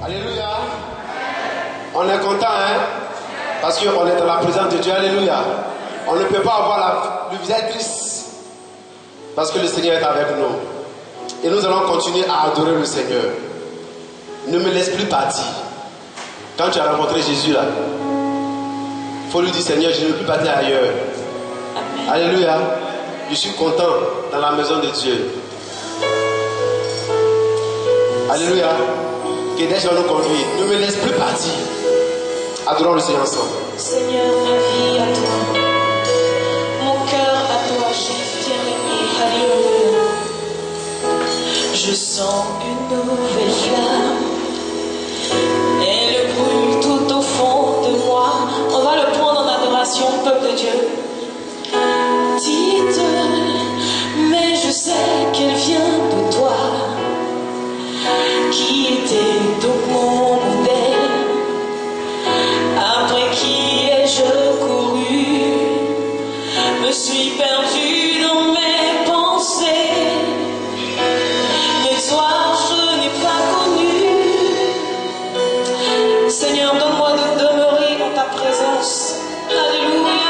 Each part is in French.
Alléluia. On est content, hein? Parce qu'on est dans la présence de Dieu. Alléluia. On ne peut pas avoir le visage triste. Parce que le Seigneur est avec nous. Et nous allons continuer à adorer le Seigneur. Ne me laisse plus partir. Quand tu as rencontré Jésus là, il faut lui dire Seigneur, je ne veux plus partir ailleurs. Amen. Alléluia. Je suis content dans la maison de Dieu. Alléluia. Que déjà nous conduire. Ne me laisse plus partir. Adorons le Seigneur ensemble. Seigneur, ma vie à toi. Mon cœur à toi, j'ai bien aimé. Alléluia. Je sens une nouvelle flamme. Elle brûle tout au fond de moi. On va le prendre en adoration, peuple de Dieu. Petite, mais je sais qu'elle vient de toi. Qui était donc mon modèle? Après qui ai-je couru? Me suis perdue dans mes pensées. Mais toi, je n'ai pas connu. Seigneur, donne-moi de demeurer en ta présence. Alléluia.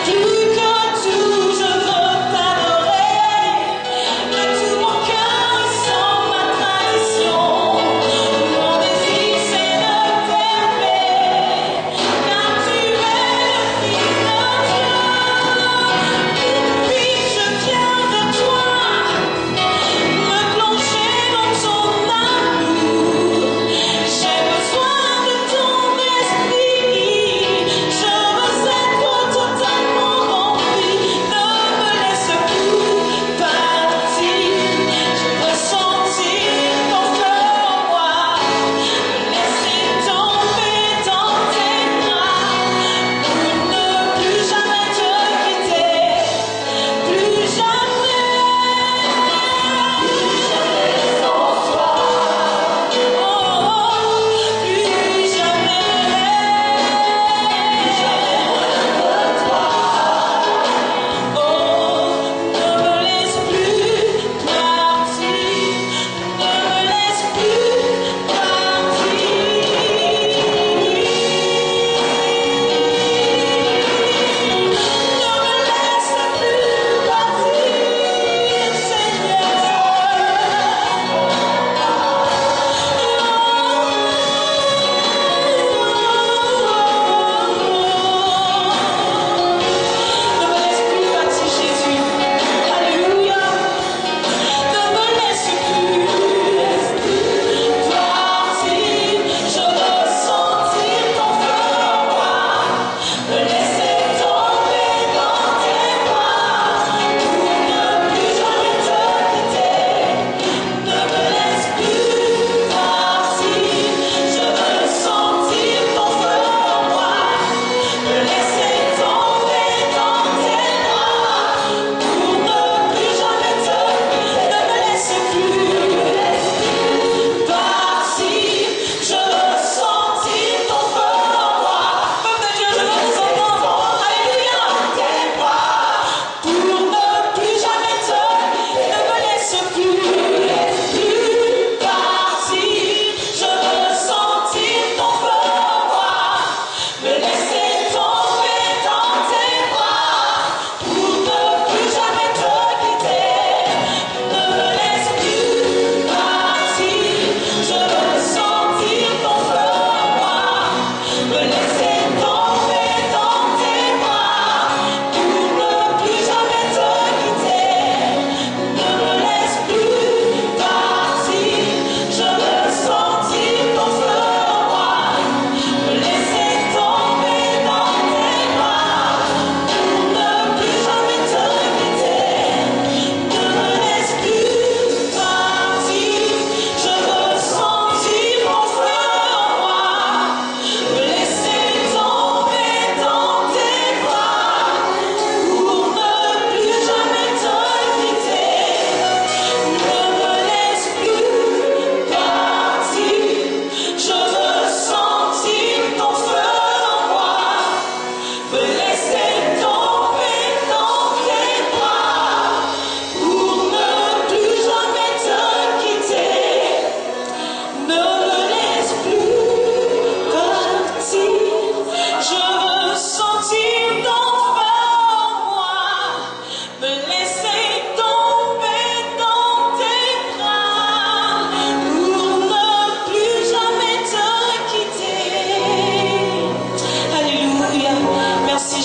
Plus que tout, je veux t'adorer.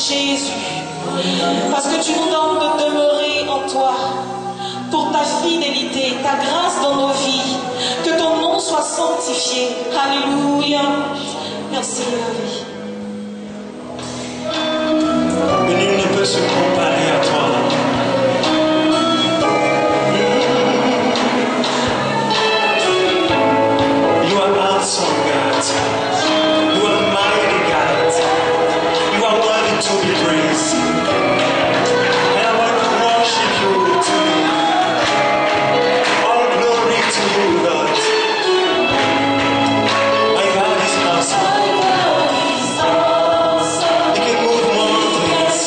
Jésus, parce que tu nous donnes de demeurer en toi, pour ta fidélité, ta grâce dans nos vies, que ton nom soit sanctifié. Alléluia. Merci, Marie. Mais nul ne peut se comparer à toi. You are awesome, God. You are mighty, God. You are worthy to be praised. And I want to worship you today. All glory to you, Lord. My God is awesome. He can move mountains.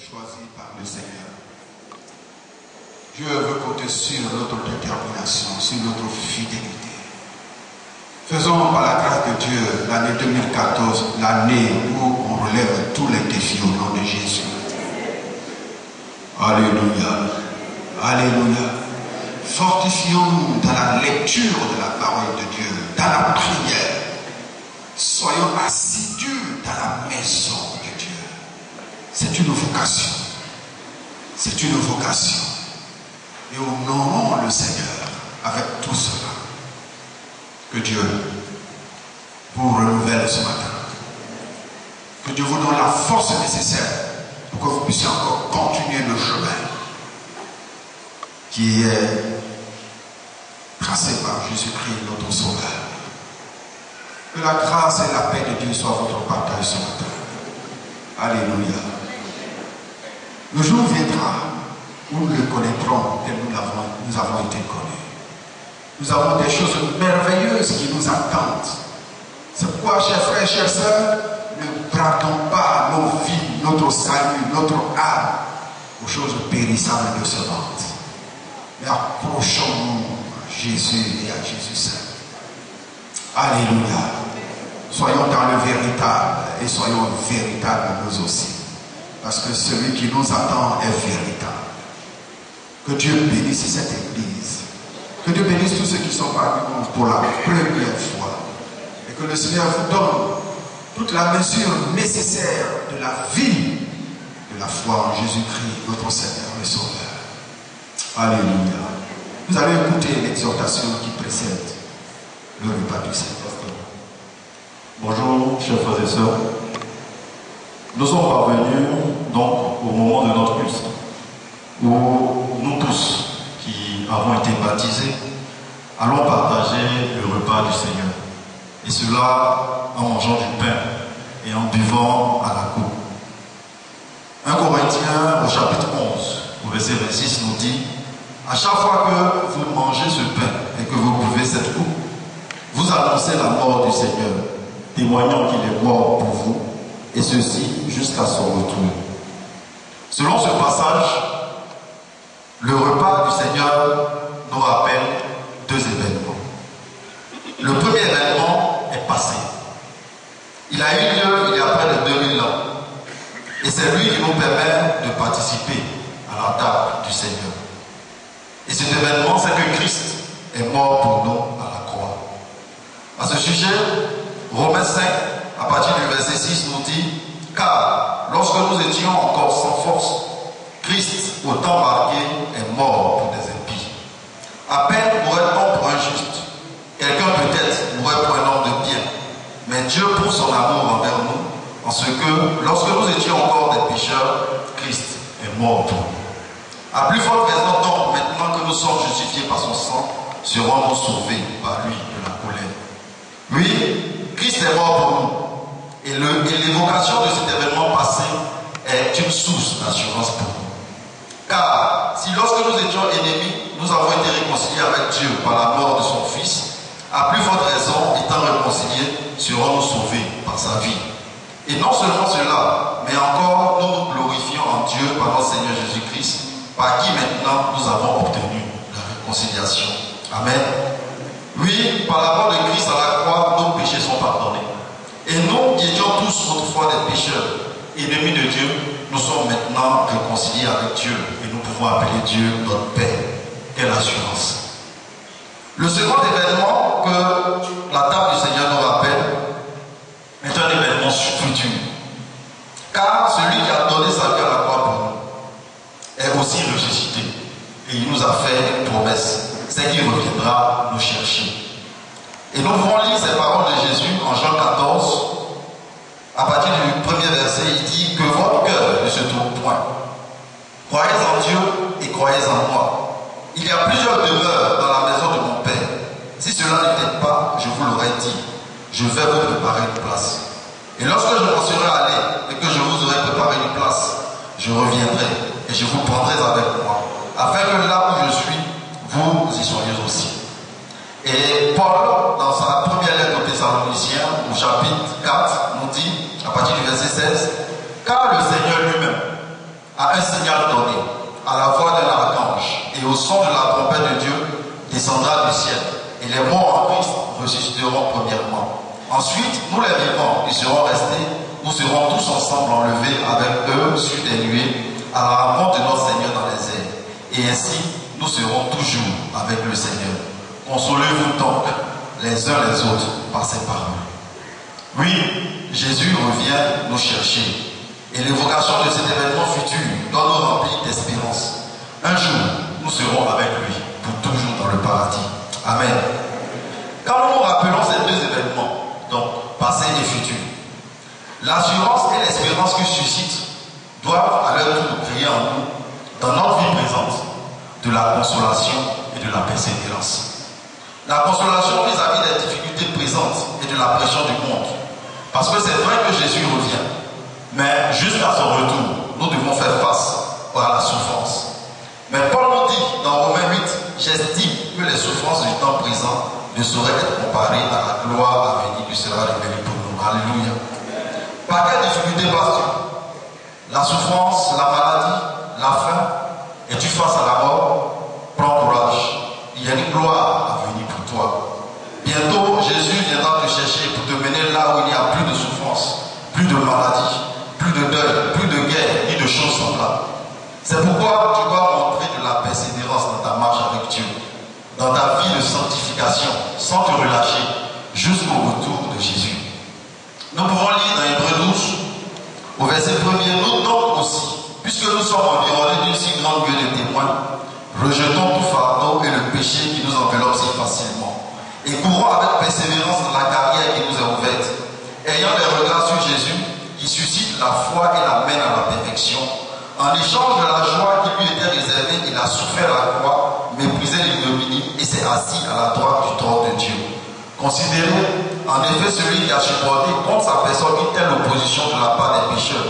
choisi par le Seigneur. Dieu veut compter sur notre détermination, sur notre fidélité. Faisons par la grâce de Dieu l'année 2014, l'année où on relève tous les défis au nom de Jésus. Alléluia. Alléluia. Fortifions-nous dans la lecture de la parole de Dieu, dans la prière. Soyons assidus dans la maison de Dieu. C'est une vocation. C'est une vocation. Et honorons le Seigneur avec tout cela. Que Dieu vous renouvelle ce matin. Que Dieu vous donne la force nécessaire pour que vous puissiez encore continuer le chemin qui est tracé par Jésus-Christ, notre Sauveur. Que la grâce et la paix de Dieu soient votre partage ce matin. Alléluia. Le jour viendra où nous le connaîtrons tel nous avons été connus. Nous avons des choses merveilleuses qui nous attendent. C'est pourquoi, chers frères, chères sœurs, ne bradons pas nos vies, notre salut, notre âme aux choses périssables de ce monde. Mais approchons-nous à Jésus et à Jésus seul. Alléluia. Soyons dans le véritable et soyons véritables nous aussi. Parce que celui qui nous attend est véritable. Que Dieu bénisse cette église. Que Dieu bénisse tous ceux qui sont parmi nous pour la première fois. Et que le Seigneur vous donne toute la mesure nécessaire de la vie, de la foi en Jésus-Christ, notre Seigneur et Sauveur. Alléluia. Vous allez écouter l'exhortation qui précède le repas du Seigneur. Bonjour, chers frères et sœurs. Nous sommes parvenus donc au moment de notre culte où nous tous qui avons été baptisés allons partager le repas du Seigneur. Et cela en mangeant du pain et en buvant à la coupe. 1 Corinthiens au chapitre 11, au verset 26 nous dit: à chaque fois que vous mangez ce pain et que vous buvez cette coupe, vous annoncez la mort du Seigneur, témoignant qu'il est mort pour vous, et ceci jusqu'à son retour. Selon ce passage, le repas du Seigneur nous rappelle deux événements. Le premier événement est passé. Il a eu lieu il y a près de 2000 ans. Et c'est lui qui nous permet de participer à la table du Seigneur. Et cet événement, c'est que Christ est mort pour nous à la croix. À ce sujet, Romains 5, à partir du verset 6, nous dit: car lorsque nous étions encore sans force, Christ, au temps marqué, est mort pour des impies. À peine mourrait-on pour un juste. Quelqu'un peut-être mourrait pour un homme de bien. Mais Dieu prouve son amour envers nous, en ce que, lorsque nous étions encore des pécheurs, Christ est mort pour nous. À plus forte raison donc, maintenant que nous sommes justifiés par son sang, serons-nous sauvés par lui de la colère. Oui, Christ est mort pour nous. Et l'évocation de cet événement passé est une source d'assurance pour nous. Car si lorsque nous étions ennemis, nous avons été réconciliés avec Dieu par la mort de son Fils, à plus forte raison, étant réconciliés, serons-nous sauvés par sa vie. Et non seulement cela, mais encore nous nous glorifions en Dieu par notre Seigneur Jésus-Christ, par qui maintenant nous avons obtenu la réconciliation. Amen. Oui, par la mort de Christ à la croix, nos péchés sont pardonnés. Et nous qui étions tous autrefois des pécheurs, ennemis de Dieu, nous sommes maintenant réconciliés avec Dieu et nous pouvons appeler Dieu notre Père. Quelle assurance! Le second événement que la table du Seigneur nous rappelle est un événement futur. Car celui qui a donné sa vie à la croix pour nous est aussi ressuscité. Et il nous a fait une promesse, c'est qu'il reviendra nous chercher. Et nous pouvons lire ces paroles de Jésus en Jean 14. À partir du premier verset, il dit: que votre cœur ne se tourne point. Croyez en Dieu et croyez en moi. Il y a plusieurs demeures dans la maison de mon Père. Si cela n'était pas, je vous l'aurais dit. Je vais vous préparer une place. Et lorsque je m'en serai allé et que je vous aurai préparé une place, je reviendrai et je vous prendrai avec moi, afin que là où je suis, vous y soyez aussi. Et Paul, dans sa première lettre aux Thessaloniciens, au chapitre 4, nous dit, à partir du verset 16, car le Seigneur lui-même, à un signal donné, à la voix d'un archange, et au son de la trompette de Dieu, descendra du ciel, et les morts en Christ ressusciteront premièrement. Ensuite, nous les vivants, qui serons restés, nous serons tous ensemble enlevés avec eux sur des nuées, à la rencontre de notre Seigneur dans les airs. Et ainsi, nous serons toujours avec le Seigneur. Consolez-vous donc les uns les autres par ces paroles. Oui, Jésus revient nous chercher. Et l'évocation de cet événement futur doit nous remplir d'espérance. Un jour, nous serons avec lui pour toujours dans le paradis. Amen. Quand nous nous rappelons ces deux événements, donc passé et futur, l'assurance et l'espérance qu'ils suscitent doivent à leur tour créer en nous, dans notre vie présente, de la consolation et de la persévérance. La consolation vis-à-vis des difficultés présentes et de la pression du monde. Parce que c'est vrai que Jésus revient. Mais jusqu'à son retour, nous devons faire face à la souffrance. Mais Paul nous dit dans Romains 8, j'estime que les souffrances du temps présent ne sauraient être comparées à la gloire à venir qui sera révélée pour nous. Alléluia. Par quelle difficulté passes-tu? La souffrance, la maladie, la faim? Es-tu face à la mort? Prends courage. Il y a une gloire à venir pour toi. Bientôt, Jésus viendra te chercher pour te mener là où il n'y a plus de souffrance, plus de maladie, plus de deuil, plus de guerre, ni de choses semblables. C'est pourquoi tu dois montrer de la persévérance dans ta marche avec Dieu, dans ta vie de sanctification, sans te relâcher, jusqu'au retour de Jésus. Nous pouvons lire dans Hébreux 12, au verset 1er, nous donc aussi, puisque nous sommes environnés d'une si grande gueule de témoins, rejetons tout fardeau et le péché qui nous enveloppe si facilement, et courons avec persévérance dans la carrière qui nous est ouverte, ayant les regards sur Jésus, qui suscite la foi et l'amène à la perfection. En échange de la joie qui lui était réservée, il a souffert la croix, méprisé l'ignominie et s'est assis à la droite du trône de Dieu. Considérez en effet celui qui a supporté contre sa personne une telle opposition de la part des pécheurs,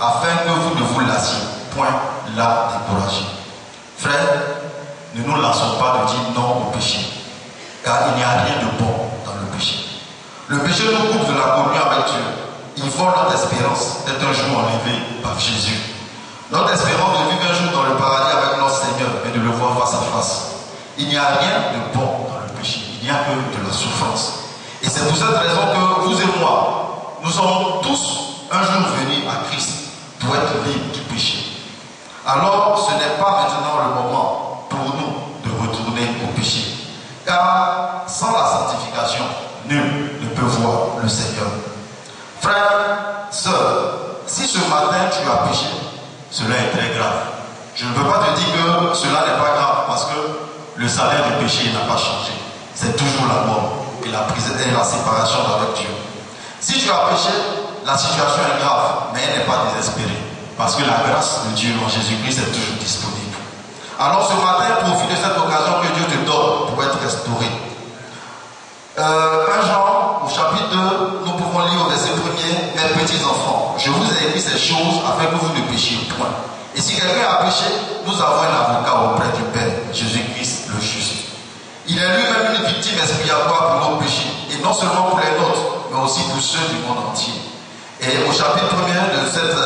afin que vous ne vous lassiez point là découragés. Frères, ne nous lassons pas de dire non au péché, car il n'y a rien de bon dans le péché. Le péché nous coupe de la communion avec Dieu. Il vole notre espérance d'être un jour enlevé par Jésus. Notre espérance de vivre un jour dans le paradis avec notre Seigneur et de le voir face à face. Il n'y a rien de bon dans le péché. Il n'y a que de la souffrance. Et c'est pour cette raison que vous et moi, nous sommes tous un jour venus à Christ pour être libres du péché. Alors, ce n'est pas maintenant le moment pour nous de retourner au péché. Car sans la sanctification, nul ne peut voir le Seigneur. Frère, sœur, si ce matin tu as péché, cela est très grave. Je ne peux pas te dire que cela n'est pas grave parce que le salaire du péché n'a pas changé. C'est toujours la mort et la prison et la séparation avec Dieu. Si tu as péché, la situation est grave, mais elle n'est pas désespérée. Parce que la grâce de Dieu en Jésus-Christ est toujours disponible. Alors ce matin, profite de cette occasion que Dieu te donne pour être restauré. 1 Jean, au chapitre 2, nous pouvons lire au verset 1er, mes petits enfants, je vous ai écrit ces choses afin que vous ne péchiez point. Et si quelqu'un a péché, nous avons un avocat auprès du Père, Jésus-Christ le juste. Il est lui-même une victime expiatoire pour nos péchés, et non seulement pour les nôtres, mais aussi pour ceux du monde entier. Et au chapitre 1er de cette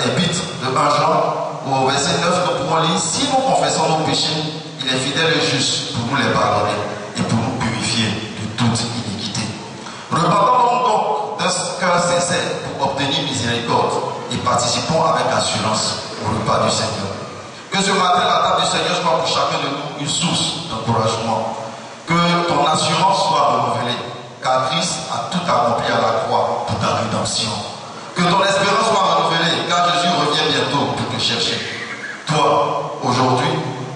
épître de 1 Jean, au verset 9, nous pouvons lire, si nous confessons nos péchés, il est fidèle et juste pour nous les pardonner et pour nous purifier de toute iniquité. Repentons donc d'un cœur sincère pour obtenir miséricorde et participons avec assurance au repas du Seigneur. Que ce matin, la table du Seigneur soit pour chacun de nous une source d'encouragement. Que ton assurance soit renouvelée, car Christ a tout accompli à la croix pour ta rédemption. Que ton espérance soit renouvelée, car Jésus revient bientôt pour te chercher. Toi, aujourd'hui,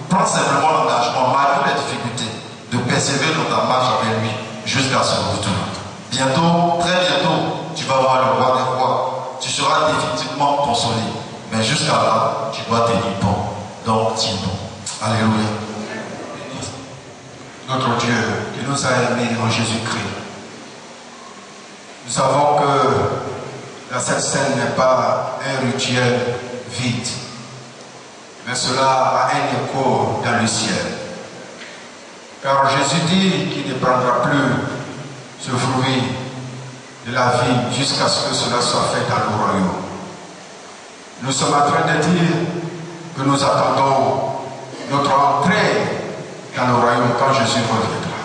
prends simplement l'engagement, malgré les difficultés, de persévérer dans ta marche avec lui jusqu'à son retour. Bientôt, très bientôt, tu vas voir le roi des rois. Tu seras définitivement consolé. Mais jusqu'à là, tu dois tenir bon. Donc, tiens bon. Alléluia. Notre Dieu qui nous a aimés en Jésus-Christ. Nous savons que cette scène n'est pas un rituel vide, mais cela a un écho dans le ciel. Car Jésus dit qu'il ne prendra plus ce fruit de la vie jusqu'à ce que cela soit fait dans le royaume. Nous sommes en train de dire nous attendons notre entrée dans le royaume quand Jésus reviendra.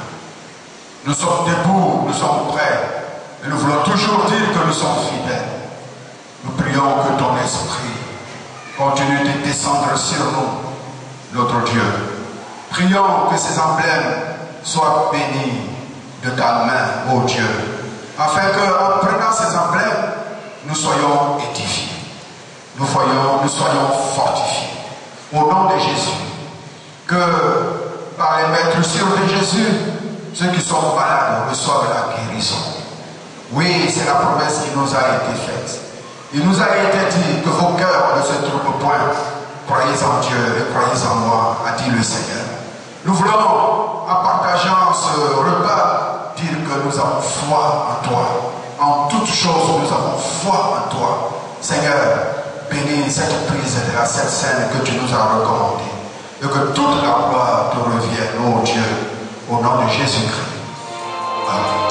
Nous sommes debout, nous sommes prêts, et nous voulons toujours dire que nous sommes fidèles. Nous prions que ton esprit continue de descendre sur nous, notre Dieu. Prions que ces emblèmes soient bénis de ta main, ô Dieu, afin qu'en prenant ces emblèmes, nous soyons édifiés, nous soyons fortifiés. Au nom de Jésus, que par les maîtresures de Jésus, ceux qui sont malades reçoivent la guérison. Oui, c'est la promesse qui nous a été faite. Il nous a été dit que vos cœurs ne se trouvent point. Croyez en Dieu et croyez en moi, a dit le Seigneur. Nous voulons, en partageant ce repas, dire que nous avons foi en toi. En toutes choses, nous avons foi en toi. Seigneur, bénis cette prise de la Sainte Seine que tu nous as recommandée. Et que toute la gloire te revienne, ô Dieu, au nom de Jésus-Christ. Amen.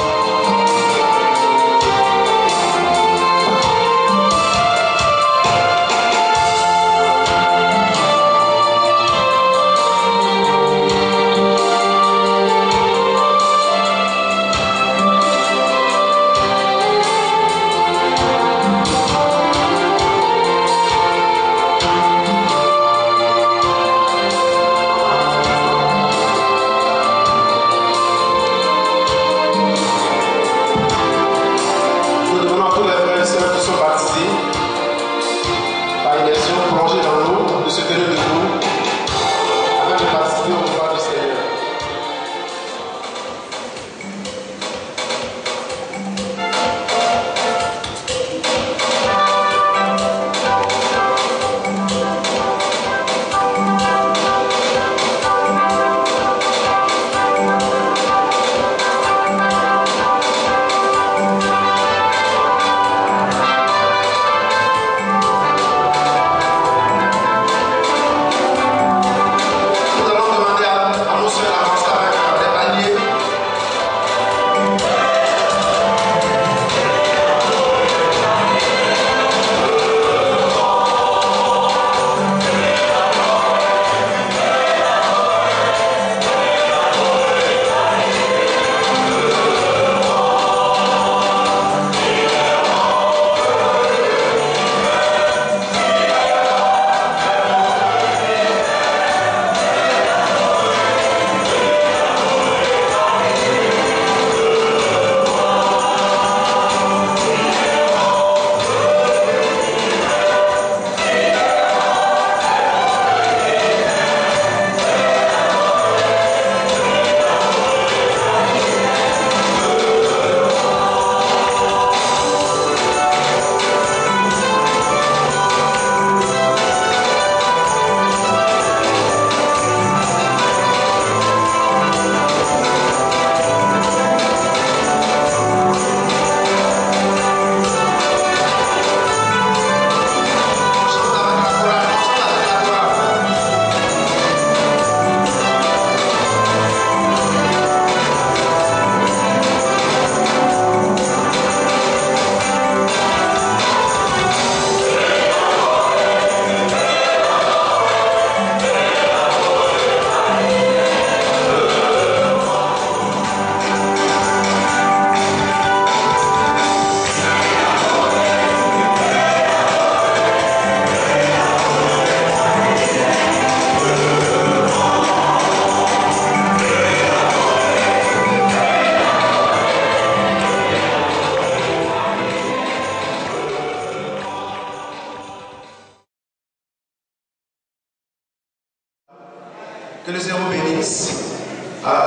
Que le Seigneur vous bénisse.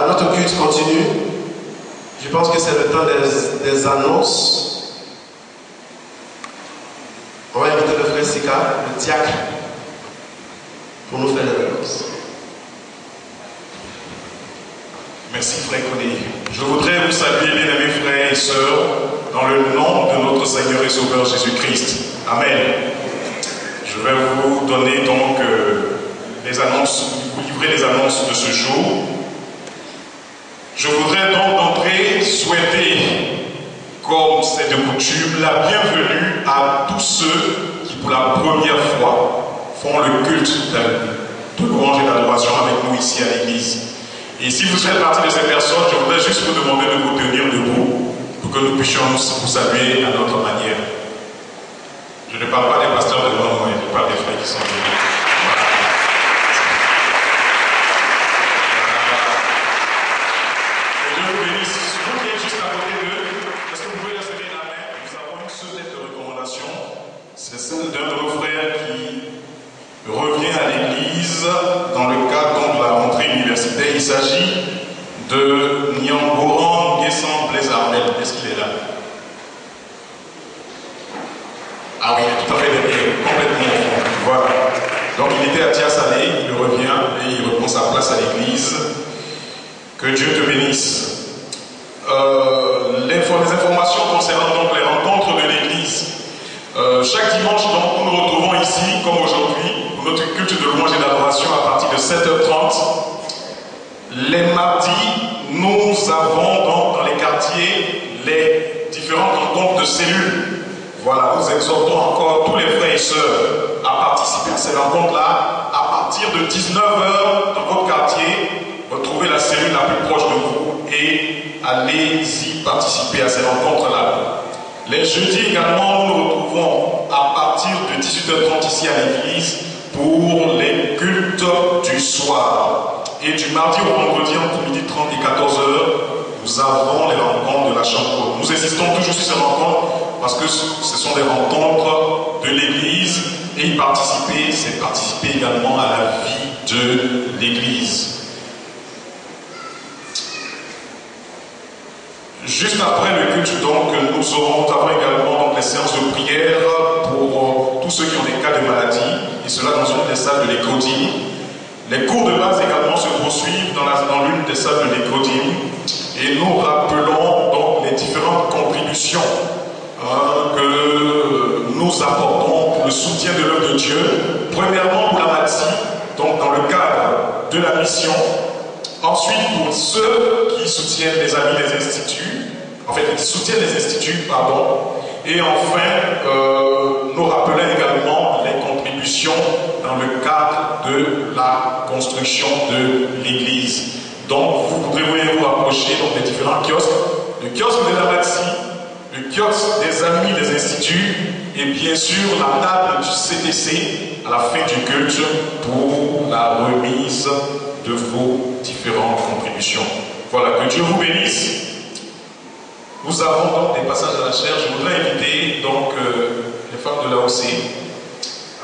Notre culte continue. Je pense que c'est le temps des annonces. On va inviter le frère Sika, le diacre, pour nous faire les annonces. Merci frère Conny. Je voudrais vous saluer, bien aimés frères et sœurs, dans le nom de notre Seigneur et Sauveur Jésus-Christ. Amen. Je vais vous donner donc les annonces, vous livrer les annonces de ce jour. Je voudrais donc d'entrée souhaiter, comme c'est de coutume, la bienvenue à tous ceux qui pour la première fois font le culte de louange et d'adoration avec nous ici à l'église. Et si vous faites partie de ces personnes, je voudrais juste vous demander de vous tenir debout pour que nous puissions vous saluer à notre manière. Je ne parle pas des pasteurs de moi, je parle des frères qui sont venus. Que Dieu vous bénisse. Vous qui êtes juste à côté d'eux, est-ce que vous pouvez leur serrer la main? Nous avons une seule lettre de recommandation. C'est celle d'un de nos frères qui revient à l'église dans le cadre de la rentrée universitaire. Il s'agit de Nyamboran Guessan Blaise Armel. Est-ce qu'il est là? Ah oui, tout à fait derrière, complètement au fond. Voilà. Donc il était à Tiasalé, il revient et il reprend sa place à l'église. Que Dieu te bénisse. Les informations concernant donc les rencontres de l'église. Chaque dimanche, donc, nous nous retrouvons ici, comme aujourd'hui, pour notre culte de louange et d'adoration à partir de 7h30. Les mardis, nous avons donc dans les quartiers les différentes rencontres de cellules. Voilà, nous exhortons encore tous les frères et sœurs à participer à ces rencontres-là. À partir de 19h dans votre quartier, retrouvez la cellule la plus proche de vous et allez-y participer à ces rencontres-là. Les jeudis également, nous nous retrouvons à partir de 18h30 ici à l'église pour les cultes du soir. Et du mardi au vendredi entre 12h30 et 14h, nous avons les rencontres de la chambre. Nous insistons toujours sur ces rencontres parce que ce sont des rencontres de l'église et y participer, c'est participer également à la vie de l'église. Juste après le culte, donc, nous avons également donc, les séances de prière pour tous ceux qui ont des cas de maladie, et cela dans une des salles de l'Écodine. Les cours de base également se poursuivent dans l'une des salles de l'Écodine, et nous rappelons donc les différentes contributions que nous apportons pour le soutien de l'œuvre de Dieu. Premièrement pour la MATI, donc dans le cadre de la mission. Ensuite, pour ceux qui soutiennent les amis des instituts, qui soutiennent les instituts, pardon. Et enfin, nous rappelons également les contributions dans le cadre de la construction de l'église. Donc, vous pourrez vous approcher donc, des différents kiosques. Le kiosque de la MATI, le kiosque des amis des instituts, et bien sûr la table du CTC à la fin du culte pour la remise de vos différentes contributions. Voilà, que Dieu vous bénisse. Nous avons donc des passages à la chair. Je voudrais inviter donc les femmes de l'AOC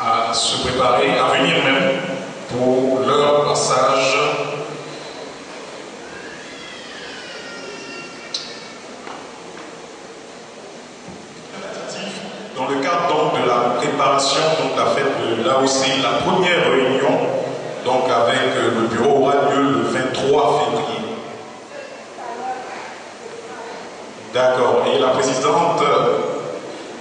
à se préparer, à venir même pour leur passage. Dans le cadre donc de la préparation donc la fête de l'AOC, la première réunion donc avec le bureau aura lieu le 23 février. D'accord. Et la présidente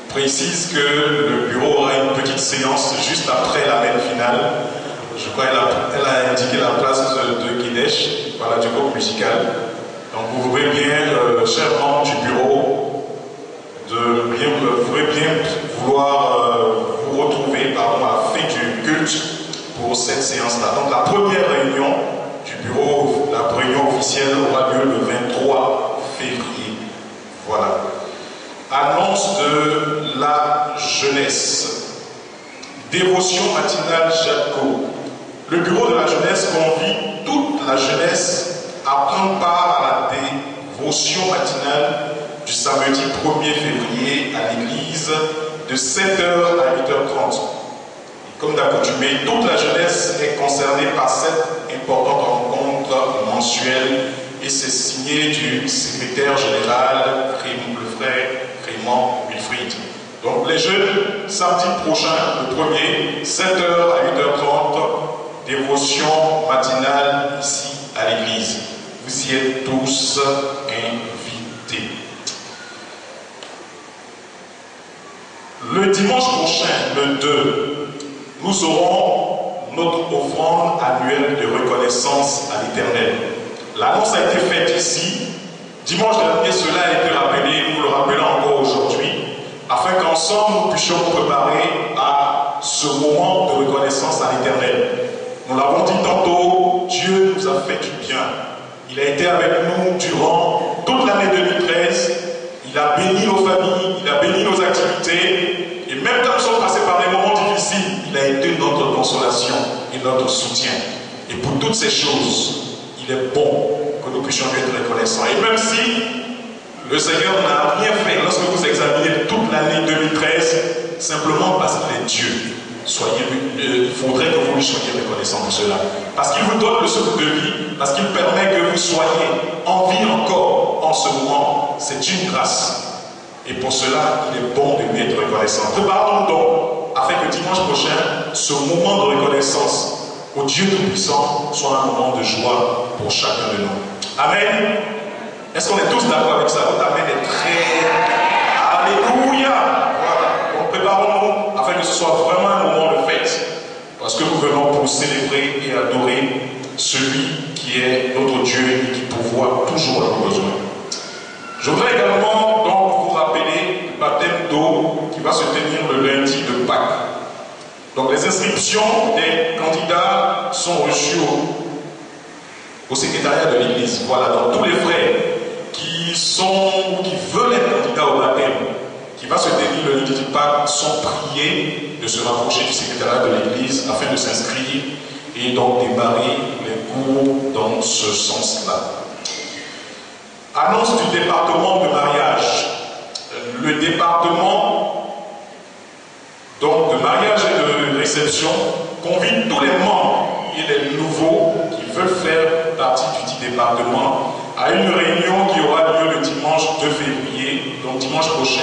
précise que le bureau aura une petite séance juste après la messe finale. Je crois qu'elle a indiqué la place de Guidesh, voilà, du groupe musical. Donc vous pouvez bien, chers membres du bureau, vous pourrez bien vouloir vous retrouver à la fin du culte pour cette séance-là. Donc la première réunion du bureau, la réunion officielle aura lieu le 23 février. Voilà. Annonce de la jeunesse. Dévotion matinale Jacques. Le bureau de la jeunesse convie toute la jeunesse à prendre part à la dévotion matinale du samedi 1er février à l'église de 7h à 8h30. Comme d'accoutumé, toute la jeunesse est concernée par cette importante rencontre mensuelle et c'est signé du secrétaire général, le frère Raymond Wilfried. Donc les jeunes, samedi prochain, le 1er, 7h à 8h30, dévotion matinale ici à l'église. Vous y êtes tous invités. Le dimanche prochain, le 2, nous aurons notre offrande annuelle de reconnaissance à l'Éternel. L'annonce a été faite ici. Dimanche dernier, cela a été rappelé, nous le rappelons encore aujourd'hui, afin qu'ensemble nous puissions nous préparer à ce moment de reconnaissance à l'Éternel. Nous l'avons dit tantôt, Dieu nous a fait du bien. Il a été avec nous durant toute l'année 2013. Il a béni nos familles, il a béni nos activités. Et même quand nous sommes passés par des moments difficiles, il a été notre consolation et notre soutien. Et pour toutes ces choses, il est bon que nous puissions lui être reconnaissants. Et même si le Seigneur n'a rien fait lorsque vous examinez toute l'année 2013, simplement parce qu'il est Dieu, il faudrait que vous lui soyez reconnaissants pour cela. Parce qu'il vous donne le souffle de vie, parce qu'il permet que vous soyez en vie encore en ce moment, c'est une grâce. Et pour cela, il est bon de lui être reconnaissant. Préparons-nous donc, afin que dimanche prochain, ce moment de reconnaissance au Dieu Tout-Puissant soit un moment de joie pour chacun de nous. Amen. Est-ce qu'on est tous d'accord avec ça? Votre Amen est très... Alléluia. Voilà. Donc préparons-nous afin que ce soit vraiment un moment de fête. Parce que nous venons pour célébrer et adorer celui qui est notre Dieu et qui pourvoit toujours à nos besoins. Je voudrais également donc vous rappeler le baptême d'eau qui va se tenir le lundi de Pâques. Donc les inscriptions des candidats sont reçues au secrétariat de l'église. Voilà, donc tous les frères qui veulent être candidats au baptême, qui va se tenir le lundi de Pâques, sont priés de se rapprocher du secrétariat de l'église afin de s'inscrire et donc démarrer les cours dans ce sens-là. Annonce du département de mariage. Le département donc, de mariage et de réception convie tous les membres et les nouveaux qui veulent faire partie du dit département à une réunion qui aura lieu le dimanche 2 février, donc dimanche prochain,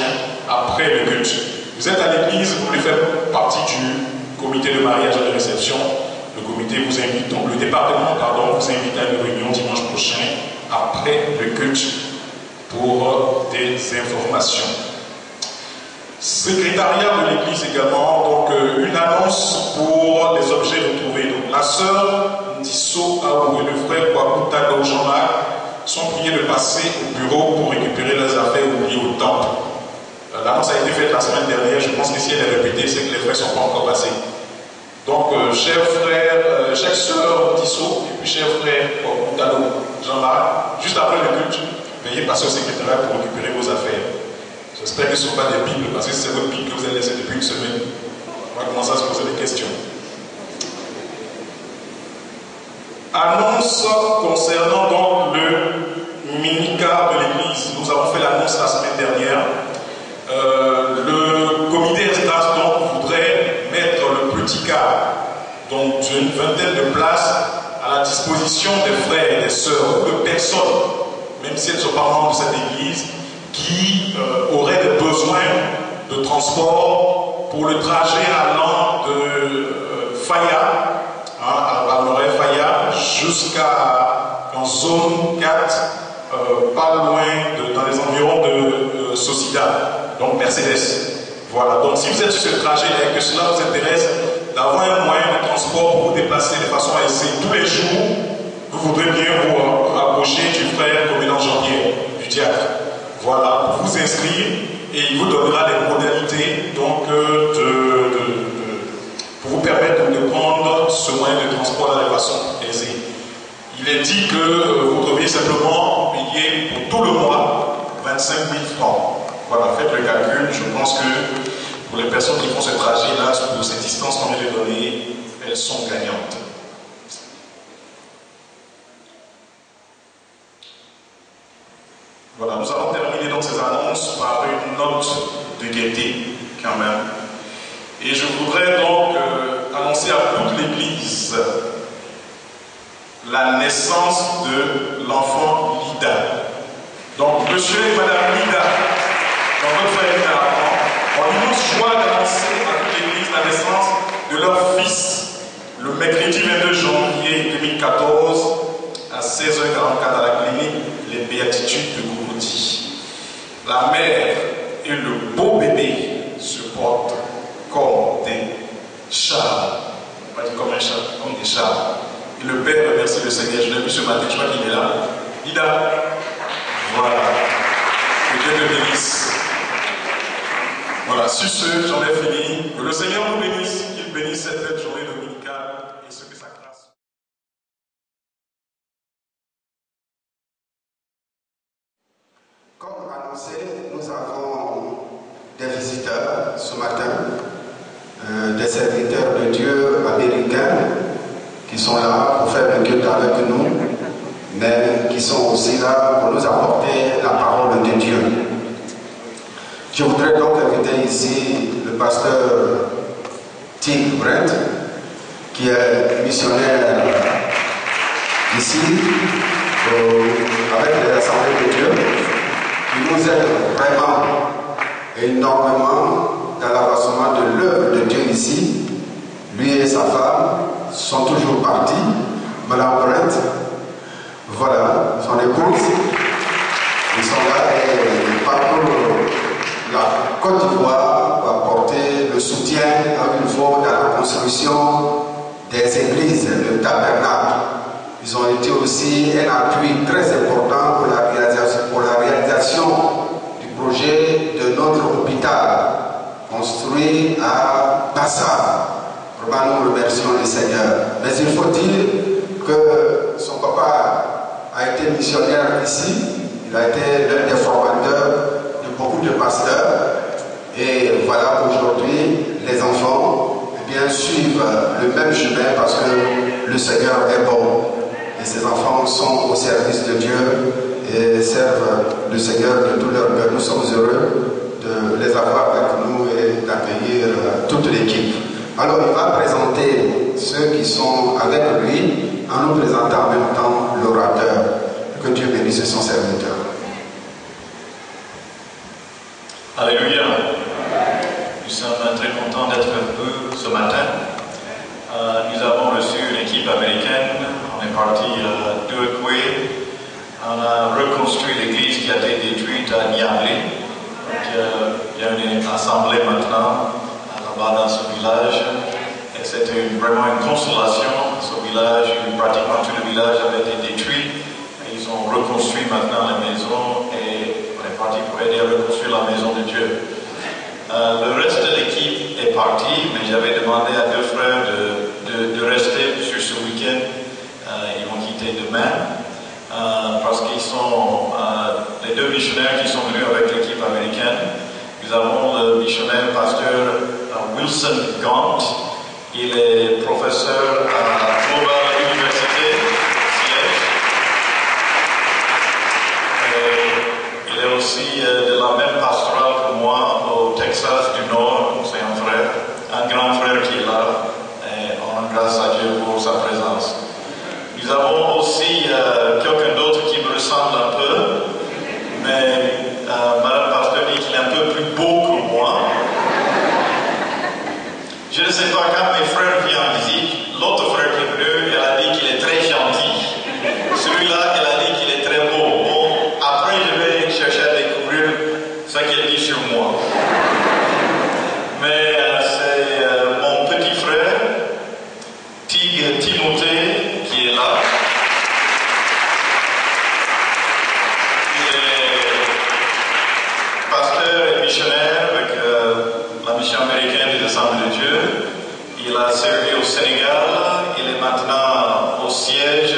après le culte. Vous êtes à l'église, vous voulez faire partie du comité de mariage et de réception. Le comité vous invite, donc le département, pardon, vous invite à une réunion dimanche prochain, après le culte, pour des informations. Secrétariat de l'église également, donc une annonce pour les objets retrouvés. Donc la sœur Ndisso Aou et le frère Kwakuta Gaouchama sont priés de passer au bureau pour récupérer leurs affaires oubliées au temple. L'annonce a été faite la semaine dernière, je pense que si elle est répétée, c'est que les frères ne sont pas encore passés. Donc, chers frères, chère sœur Ndisso et puis chers frères Kwakuta Jean-Marc, juste après le culte, veuillez passer au secrétariat pour récupérer vos affaires. J'espère que ce ne sont pas des Bibles, parce que c'est votre Bible que vous avez laissée depuis une semaine. On va commencer à se poser des questions. Annonce concernant donc le mini-car de l'église. Nous avons fait l'annonce la semaine dernière. Le comité Estas donc voudrait mettre le petit car, donc d'une vingtaine de places, à la disposition des frères et des sœurs ou de personnes, même si elles ne sont pas membres de cette église, qui auraient des besoins de transport pour le trajet allant de Faya, à Morée-Faya, jusqu'à en zone 4, pas loin, dans les environs de Sociedad, donc Mercedes. Voilà, donc si vous êtes sur ce trajet et que cela vous intéresse, d'avoir un moyen de transport pour vous déplacer de façon à essayer tous les jours, vous voudrez bien vous rapprocher du frère commandant Jean-Pierre, du diacre. Voilà, pour vous inscrire, et il vous donnera des modalités donc, pour vous permettre de prendre ce moyen de transport de façon aisée. Il est dit que vous devez simplement payer pour tout le mois 25 000 francs. Voilà, faites le calcul. Je pense que pour les personnes qui font ce trajet-là, pour ces distances qu'on vient de donner, elles sont gagnantes. Voilà, nous allons terminer donc ces annonces par une note de gaieté quand même. Et je voudrais donc annoncer à toute l'Église la naissance de l'enfant Lida. Donc, monsieur et madame Lida, donc votre frère Lida, on nous joie d'annoncer à toute l'Église la naissance de leur fils le mercredi 22 janvier 2014 à 16h44 à la clinique Les Béatitudes de Goumoudi. La mère et le beau bébé se portent comme des chats. On va dire comme un chat, comme des chats. Et le père remercie le Seigneur. Je l'ai vu ce matin, je crois qu'il est là. Lida, voilà. Que Dieu te bénisse. Voilà, sur ce, j'en ai fini. Que le Seigneur nous bénisse, qu'il bénisse cette belle journée dominicale et ce que sa grâce. Comme annoncé, nous avons des visiteurs ce matin, des serviteurs de Dieu américains qui sont là pour faire le culte avec nous, mais qui sont aussi là pour nous apporter la parole de Dieu. Je voudrais donc inviter ici le pasteur Tim Brent, qui est missionnaire ici, avec les assemblées de Dieu, qui nous aide vraiment énormément dans l'avancement de l'œuvre de Dieu ici. Lui et sa femme sont toujours partis. Madame Brent, voilà, son épouse, ils sont là et parcourent la Côte d'Ivoire pour apporter le soutien à nouveau dans la construction des églises, le tabernacle. Ils ont été aussi un appui très important pour la réalisation du projet de notre hôpital construit à Bassa. Vraiment, nous remercions le Seigneur. Mais il faut dire que son papa a été missionnaire ici. Il a été l'un des formateurs de beaucoup de pasteurs. Et voilà qu'aujourd'hui, les enfants suivent le même chemin parce que le Seigneur est bon. Et ces enfants sont au service de Dieu et servent le Seigneur de tout leur cœur. Nous sommes heureux de les avoir avec nous et d'accueillir toute l'équipe. Alors il va présenter ceux qui sont avec lui en nous présentant en même temps l'orateur. Que Dieu bénisse son serviteur. Alléluia. Nous sommes très contents d'être avec vous ce matin. Nous avons reçu une équipe américaine. On est parti d'Uruguay. On a reconstruit l'église qui a été détruite à Niamey. Il y a une assemblée maintenant là-bas dans ce village. Et c'était vraiment une consolation. Ce village, pratiquement tout le village avait été détruit. Et ils ont reconstruit maintenant la maison et on est parti pour aider à reconstruire la maison de Dieu. Le reste de l'équipe est parti, mais j'avais demandé à deux frères de rester sur ce week-end. Ils vont quitter demain parce qu'ils sont les deux missionnaires qui sont venus avec l'équipe américaine. Nous avons le missionnaire pasteur Wilson Gant. Il est professeur à Global Université. Il est aussi de la même pastorale que moi au Texas du Nord. C'est un frère, un grand frère qui est là. Et on rend grâce à Dieu pour sa présence. Nous avons aussi quelqu'un d'autre qui me ressemble un peu, mais Madame Pasteur dit qu'il est un peu plus beau que moi. Je ne sais pas, quand mes frères viennent en visite, l'autre frère qui est venu, elle a dit qu'il est très gentil. Celui-là, elle a dit qu'il est très beau. Bon, après, je vais chercher à découvrir ce qu'elle dit sur moi. Mais c'est mon petit frère, Timothée, qui est là. Il est pasteur et missionnaire avec la mission américaine des Assemblées de Dieu. Il a servi au Sénégal. Il est maintenant au siège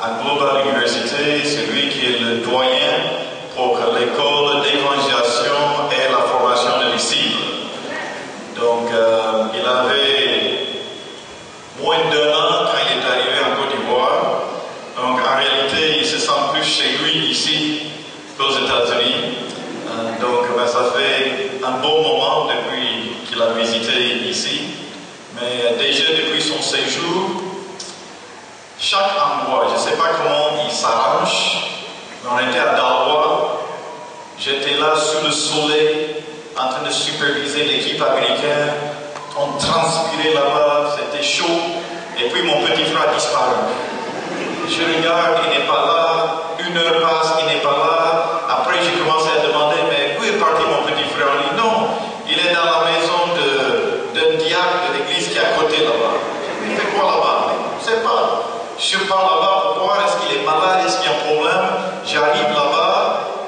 à Global Université. C'est lui qui est le doyen pour l'école d'évangélisation et la formation de disciples. Donc, il avait moins d'1 an quand il est arrivé en Côte d'Ivoire. Donc, en réalité, il se sent plus chez lui ici qu'aux États-Unis. Donc, ça fait un bon moment depuis qu'il a visité ici. Mais déjà, depuis son séjour, chaque endroit, je ne sais pas comment il s'arrange, mais on était à Dalwa. J'étais là sous le soleil, en train de superviser l'équipe américaine. On transpirait là-bas, c'était chaud. Et puis mon petit frère a disparu. Je regarde, il n'est pas là. 1 heure passe, il n'est pas là. Après, j'ai commencé à demander, mais où est parti mon petit frère? Il dit, non, il est dans la maison d'un diacre de l'église qui est à côté là-bas. Il fait quoi là-bas? Je ne sais pas. Je pars là-bas pour voir est-ce qu'il est malade, est-ce qu'il y a un problème. J'arrive là-bas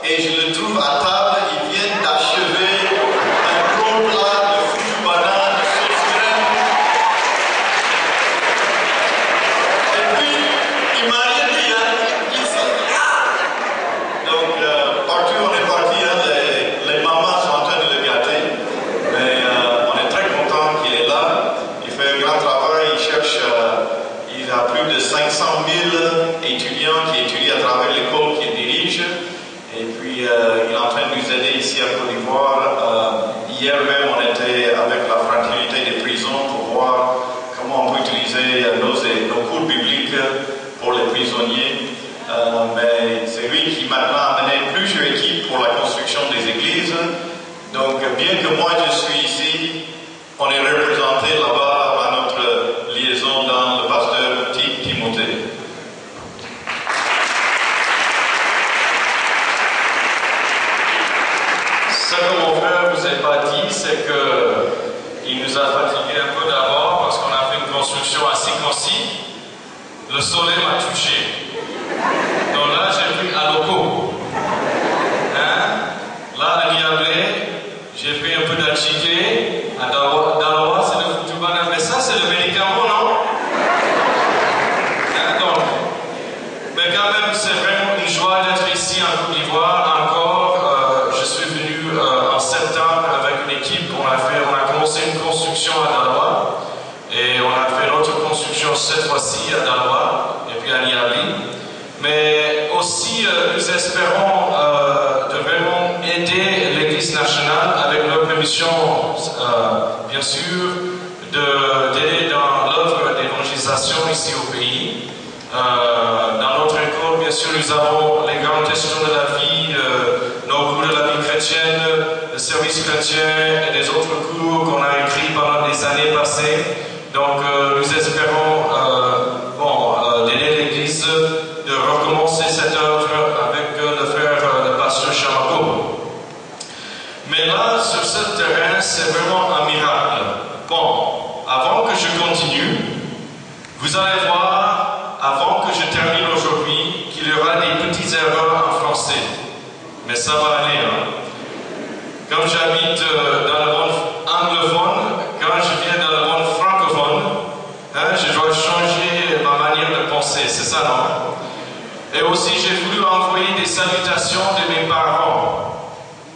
et je le trouve à table. Il vient d'achever un gros y a plus de 500 000 étudiants qui étudient à travers l'école qu'il dirige. Et puis, il est en train de nous aider ici à Côte d'Ivoire. Hier même, on était avec la fraternité des prisons pour voir comment on peut utiliser nos cours bibliques pour les prisonniers. Mais c'est lui qui maintenant a amené plusieurs équipes pour la construction des églises. Donc, bien que moi je suis ici, on est représenté là-bas à notre liaison dans le pasteur Timothée. Ce que mon frère ne vous a pas dit, c'est qu'il nous a fatigué un peu d'abord parce qu'on a fait une construction assez concis. Le soleil m'a touché. Donc là, j'ai pris à l'eau. Là, à Niamey, j'ai fait un peu d'agité. À Daloa, c'est le Futubana. Mais ça, c'est le médicament, non? Donc, mais quand même, c'est vraiment une joie d'être ici en Côte d'Ivoire encore. Je suis venu en septembre avec une équipe. On a commencé une construction à Daloa. Et on a fait notre construction cette fois-ci à Daloa et puis à Niamey. Mais aussi, nous espérons de vraiment aider l'Église nationale avec leur permission, bien sûr, d'aider dans l'œuvre d'évangélisation ici au pays. Dans notre école, bien sûr, nous avons les grandes questions de la vie, nos cours de la vie chrétienne, le service chrétien et des autres cours qu'on a écrits pendant des années passées. Donc, nous espérons d'aider l'Église de recommencer cette œuvre avec le frère, le pasteur Chamago. Mais là, sur ce terrain, c'est vraiment un miracle. Bon, avant que je continue, vous allez voir, avant que je termine aujourd'hui, qu'il y aura des petites erreurs en français. Mais ça va aller. Comme j'habite dans le monde anglophone, quand je viens dans le monde francophone, je dois changer ma manière de penser. C'est ça, non? Et aussi, j'ai voulu envoyer des salutations de mes parents.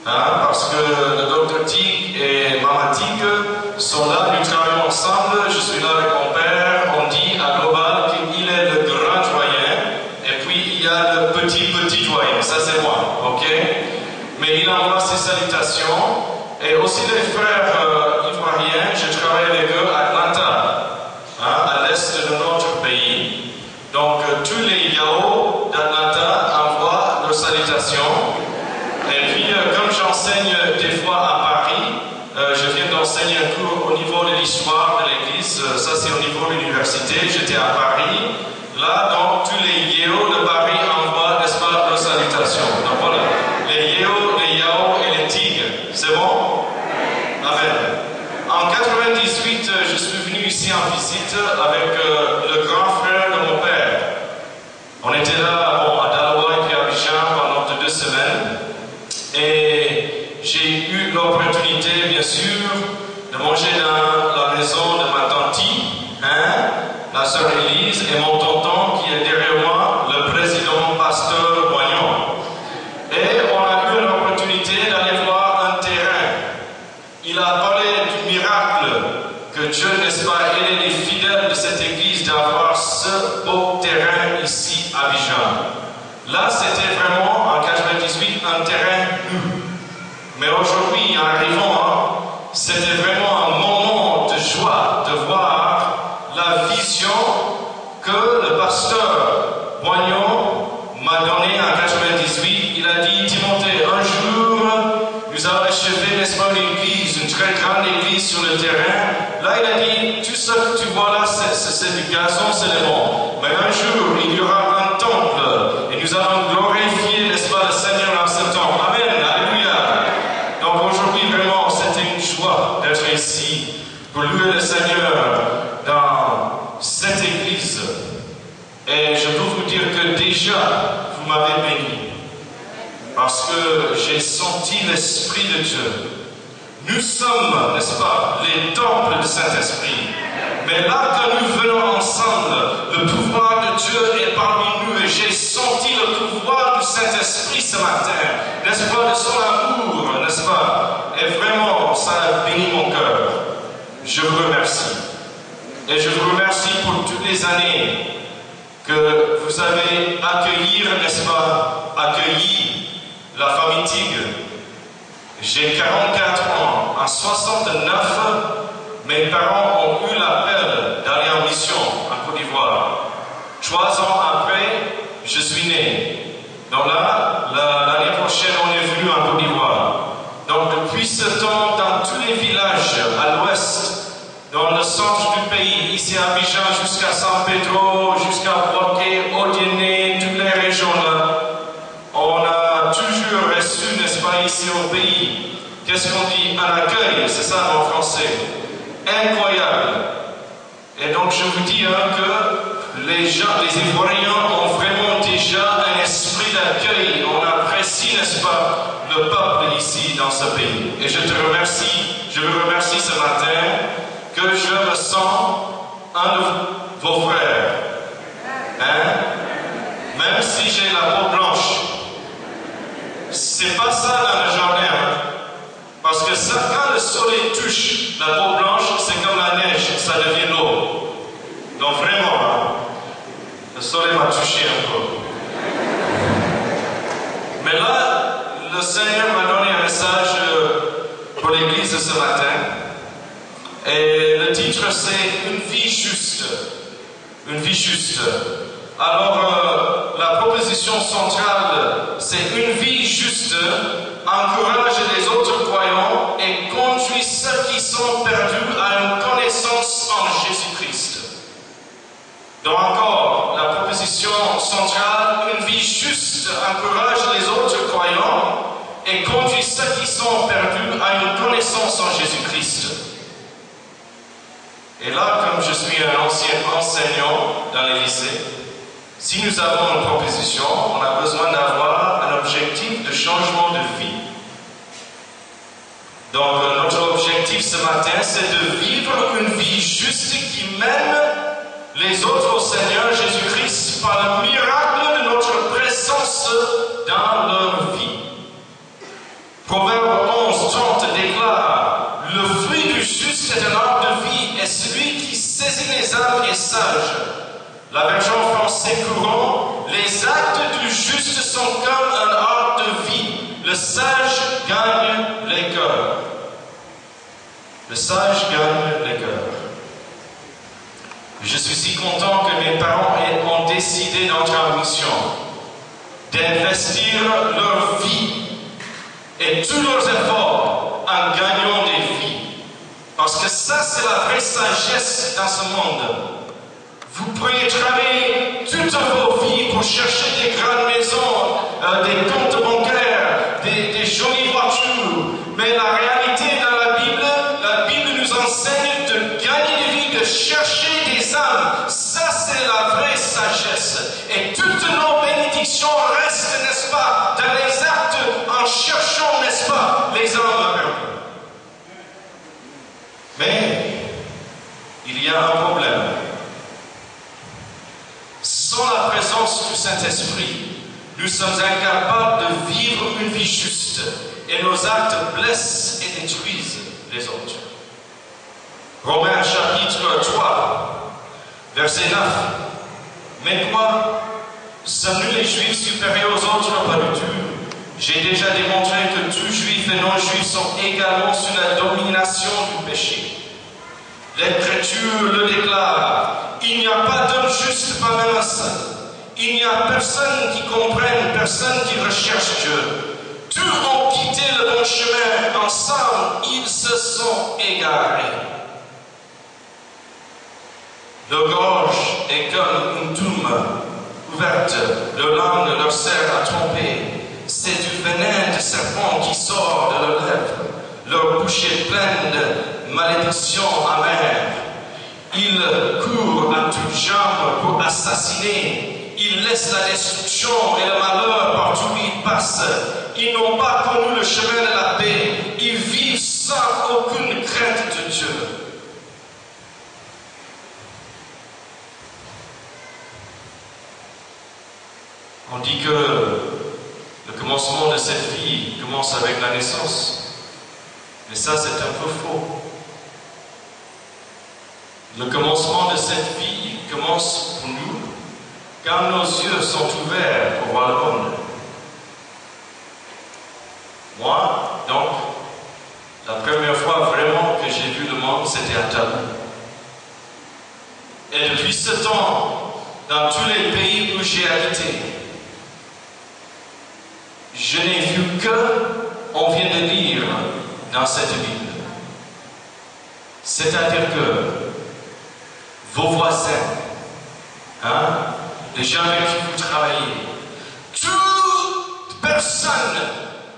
Parce que le docteur Tig et Maman Tig sont là, nous travaillons ensemble. Je suis là avec mon père. On dit à Global qu'il est le grand doyen. Et puis, il y a le petit doyen. Ça, c'est moi. OK? Mais il envoie ses salutations. Et aussi les frères ivoiriens, je travaille avec eux à Atlanta, à l'est de notre pays. Donc, tous les Yao d'Atlanta envoient leurs salutations. Et puis, comme j'enseigne des fois à Paris, je viens d'enseigner un cours au niveau de l'histoire de l'Église. Ça, c'est au niveau de l'université. J'étais à Paris. Là, donc, tous les Yao de Paris envoient, n'est-ce pas, leurs salutations. Donc, voilà. Les Yao, les Yao et les Tigres. C'est bon? Amen. En 98, je suis venu ici en visite avec le grand frère de mon père. On était là à Daloa et puis à Abidjan pendant 2 semaines. Et j'ai eu l'opportunité, bien sûr, de manger dans la maison de ma tante, la sœur Élise, et mon tonton qui est derrière moi, le président pasteur Boignon. Et on a eu l'opportunité d'aller voir un terrain. Il a parlé du miracle que Dieu, n'est-ce pas, aidé les fidèles de cette église d'avoir ce beau terrain ici à Abidjan. Là, c'était vraiment, en 98, un terrain nu. Mais aujourd'hui, en arrivant, c'était vraiment un moment de joie de voir la vision que le pasteur Boignon m'a donnée en 98. Il a dit, Timothée, un jour, nous allons achever, n'est-ce pas, une église, une très grande église sur le terrain. Là, il a dit, tout ce que tu vois là, c'est du gazon, c'est le bon. Mais un jour, il y aura un temple et nous allons glorifier, n'est-ce pas, le Seigneur dans ce temple. Amen, alléluia. Donc aujourd'hui, vraiment, c'était une joie d'être ici pour louer le Seigneur dans cette église. Et je peux vous dire que déjà, vous m'avez béni. Parce que j'ai senti l'Esprit de Dieu. Nous sommes, n'est-ce pas, les temples du Saint-Esprit. Mais là, quand nous venons ensemble, le pouvoir de Dieu est parmi nous et j'ai senti le pouvoir du Saint-Esprit ce matin, n'est-ce pas, de son amour, n'est-ce pas? Et vraiment, ça a béni mon cœur. Je vous remercie. Et je vous remercie pour toutes les années que vous avez accueilli, n'est-ce pas, accueilli la famille Tigre. J'ai 44 ans. En 69, mes parents ont eu l'appel d'aller en mission en Côte d'Ivoire. 3 ans après, je suis né. Donc là, l'année prochaine, on est venu en Côte d'Ivoire. Donc depuis ce temps, dans tous les villages à l'ouest, dans le centre du pays, ici à Abidjan, jusqu'à San Pedro, jusqu'à Boaké, Odiéné, toutes les régions là, on a toujours reçu, n'est-ce pas, ici au pays, qu'est-ce qu'on dit, un accueil, c'est ça en français, incroyable. Et donc je vous dis que les gens, les Ivoiriens ont vraiment déjà un esprit d'accueil, on apprécie, n'est-ce pas, le peuple ici dans ce pays. Et je te remercie, je vous remercie ce matin, que je me sens un de vos frères. Hein? Même si j'ai la peau blanche. C'est pas ça dans la journée. Hein? Parce que ça, quand le soleil touche la peau blanche, c'est comme la neige, ça devient l'eau. Donc vraiment, hein? Le soleil m'a touché un peu. Mais là, le Seigneur m'a donné un message pour l'église ce matin. Et le titre c'est Une vie juste. Une vie juste. Alors, la proposition centrale, c'est une vie juste, encourage les autres croyants et conduit ceux qui sont perdus à une connaissance en Jésus-Christ. Donc encore, la proposition centrale, une vie juste, encourage les autres croyants et conduit ceux qui sont perdus à une connaissance en Jésus-Christ. Et là, comme je suis un ancien enseignant dans les lycées, si nous avons une proposition, on a besoin d'avoir un objectif de changement de vie. Donc, notre objectif ce matin, c'est de vivre une vie juste qui mène les autres au Seigneur Jésus-Christ par le miracle de notre présence dans leur vie. Proverbe 11:30 déclare: le fruit du juste est un arbre de vie, et celui qui saisit les âmes est sage. La version française courant: les actes du juste sont comme un arbre de vie. Le sage gagne les cœurs. Le sage gagne les cœurs. Je suis si content que mes parents ont décidé d'entrer en mission, d'investir leur vie et tous leurs efforts en gagnant des vies. Parce que ça, c'est la vraie sagesse dans ce monde. Vous pourriez travailler toute vos vies pour chercher des grandes maisons, des comptes bancaires, des jolies voitures. Mais la réalité dans la Bible nous enseigne de gagner des vies, de chercher des âmes. Ça, c'est la vraie sagesse. Et toutes nos bénédictions restent, n'est-ce pas, dans les actes en cherchant, n'est-ce pas, les âmes perdues. Mais il y a un problème. Sans la présence du Saint-Esprit, nous sommes incapables de vivre une vie juste et nos actes blessent et détruisent les autres. Romains chapitre 3, verset 9. Mais quoi? Sommes-nous les Juifs supérieurs aux autres? Pas du tout. J'ai déjà démontré que tous Juifs et non-Juifs sont également sous la domination du péché. L'Écriture le déclare: il n'y a pas d'homme juste, pas même un seul. Il n'y a personne qui comprenne, personne qui recherche Dieu. Tous ont quitté le bon chemin, ensemble ils se sont égarés. Leur gorge est comme une tombe ouverte, leur langue leur sert à tromper. C'est du venin de serpent qui sort de leurs lèvres. Leur bouche est pleine de malédictions amères. Ils courent à toutes jambes pour assassiner. Ils laissent la destruction et le malheur partout où ils passent. Ils n'ont pas connu le chemin de la paix. Ils vivent sans aucune crainte de Dieu. On dit que le commencement de cette vie commence avec la naissance. Mais ça, c'est un peu faux. Le commencement de cette vie commence pour nous quand nos yeux sont ouverts pour voir le monde. Moi, donc, la première fois vraiment que j'ai vu le monde, c'était à Tabou. Et depuis ce temps, dans tous les pays où j'ai habité, je n'ai vu que, on vient de lire dans cette Bible. C'est-à-dire que vos voisins, les gens avec qui vous travaillez, toute personne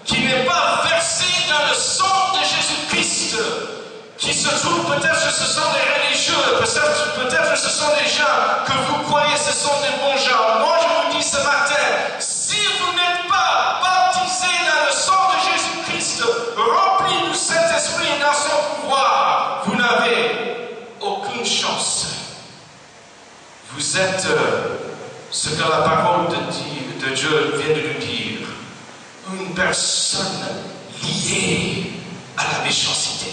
qui n'est pas versée dans le sang de Jésus-Christ, qui se trouve, peut-être que ce sont des religieux, peut-être que ce sont des gens que vous croyez ce sont des bons gens. Moi, je vous dis ce matin, si vous n'êtes pas baptisé dans le sang de Jésus-Christ, rempli du Saint-Esprit et dans son pouvoir, vous n'avez aucune chance. Vous êtes ce que la parole de Dieu vient de nous dire, une personne liée à la méchanceté.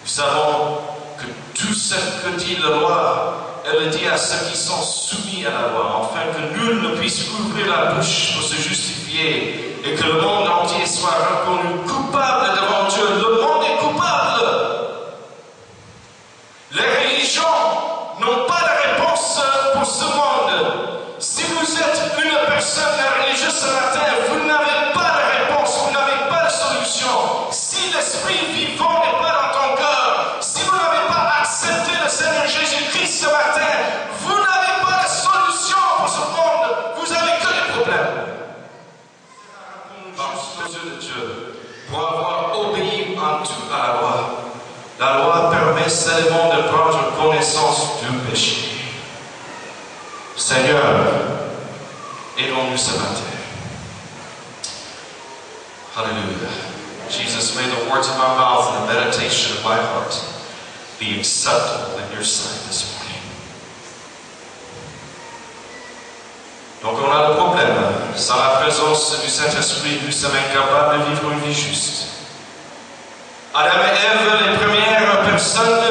Nous savons que tout ce que dit la loi, elle le dit à ceux qui sont soumis à la loi, afin que nul ne puisse ouvrir la bouche pour se justifier et que le monde entier soit reconnu coupable devant Dieu. Le monde est coupable. Les religions n'ont pas de réponse pour ce monde. Si vous êtes une personne religieuse ce matin, vous n'avez pas de réponse, vous n'avez pas de solution. Si l'Esprit vivant n'est pas dans ton cœur, si vous n'avez pas accepté le Seigneur Jésus-Christ ce matin, vous n'avez pas de solution pour ce monde. Vous n'avez que des problèmes. Juste aux yeux de Dieu, pour avoir obéi en tout à la loi. La loi permet seulement de prendre connaissance du péché. Seigneur, aidons-nous ce matin. Hallelujah. Jesus, may the words of my mouth and the meditation of my heart be acceptable in your sight this morning. Donc on a le problème. Sans la présence du Saint-Esprit, nous sommes incapables de vivre une vie juste. Adam et Ève, les premières personnes,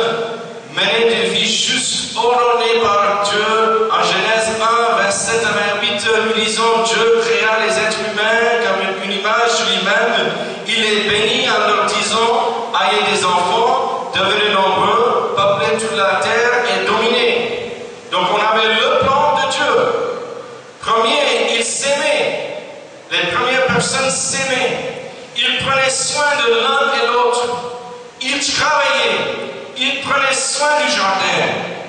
menaient des vies justes, ordonnées par Dieu. En Genèse 1, 27 à 28, nous lisons Dieu créa les êtres humains comme une image de lui-même. Il les bénit en leur disant, ayez des enfants, devenez nombreux, peuplez toute la terre et dominez. Donc on avait le plan de Dieu. Premier, il s'aimait. Les premières personnes s'aimaient. Ils prenaient soin de l'un et l'autre. Ils travaillaient. Ils prenaient soin du jardin.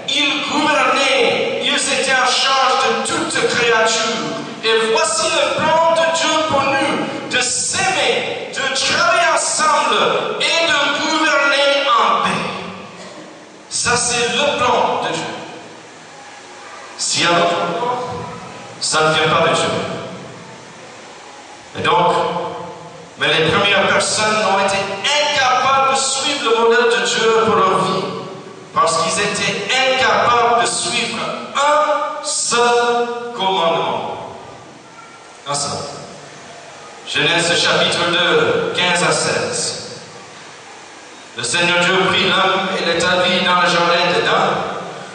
Ils gouvernaient. Ils étaient en charge de toute créature. Et voici le plan de Dieu pour nous, de s'aimer, de travailler ensemble et de gouverner en paix. Ça, c'est le plan de Dieu. S'il y a d'autres plans, ça ne vient pas de Dieu. Et donc, mais les premières personnes ont été incapables de suivre le modèle de Dieu pour leur vie. Parce qu'ils étaient incapables de suivre un seul commandement. Un seul. Genèse chapitre 2, 15 à 16. Le Seigneur Dieu prit l'homme et l'établit dans le jardin d'Éden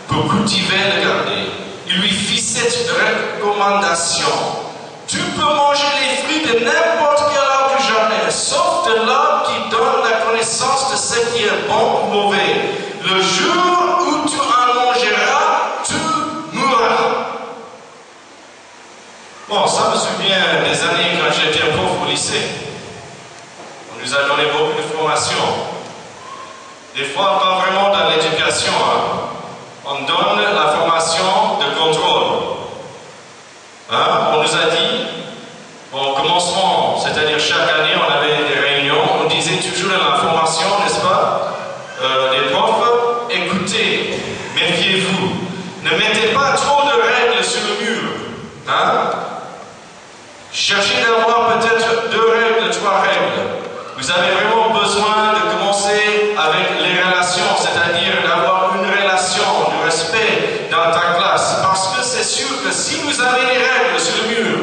pour cultiver et le garder. Il lui fit cette recommandation. Tu peux manger les fruits de n'importe quel arbre du jardin, sauf de l'arbre qui donne la connaissance de ce qui est bon ou mauvais. Le jour où tu en mangeras, tu mourras. Bon, ça me souvient des années quand j'étais un pauvre au lycée. On nous a donné beaucoup de formations. Des fois, pas vraiment dans l'éducation. On donne la formation de contrôle. On nous a dit, au commencement, c'est-à-dire chaque année, on avait des réunions, on disait toujours dans la formation, n'est-ce pas, les profs, écoutez, méfiez-vous, ne mettez pas trop de règles sur le mur. Cherchez d'avoir peut-être 2 règles, 3 règles. Vous avez vraiment besoin de commencer avec les relations, c'est-à-dire d'avoir une relation de respect dans ta classe. Parce que c'est sûr que si vous avez des règles sur le mur,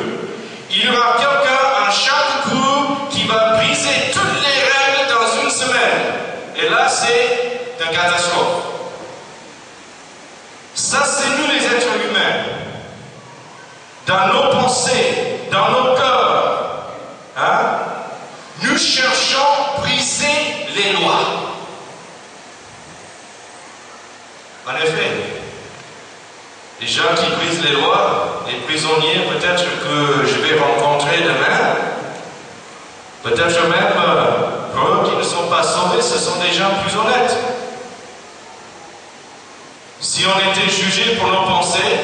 il y aura quelqu'un en chaque cours qui va briser toutes les règles dans une semaine. Et là, Ça, c'est nous les êtres humains. Dans nos pensées, dans nos cœurs, hein, nous cherchons à briser les lois. En effet, les gens qui brisent les lois, les prisonniers peut-être que je vais rencontrer demain, peut-être même pour eux qui ne sont pas sauvés, ce sont des gens plus honnêtes. Si on était jugé pour nos pensées,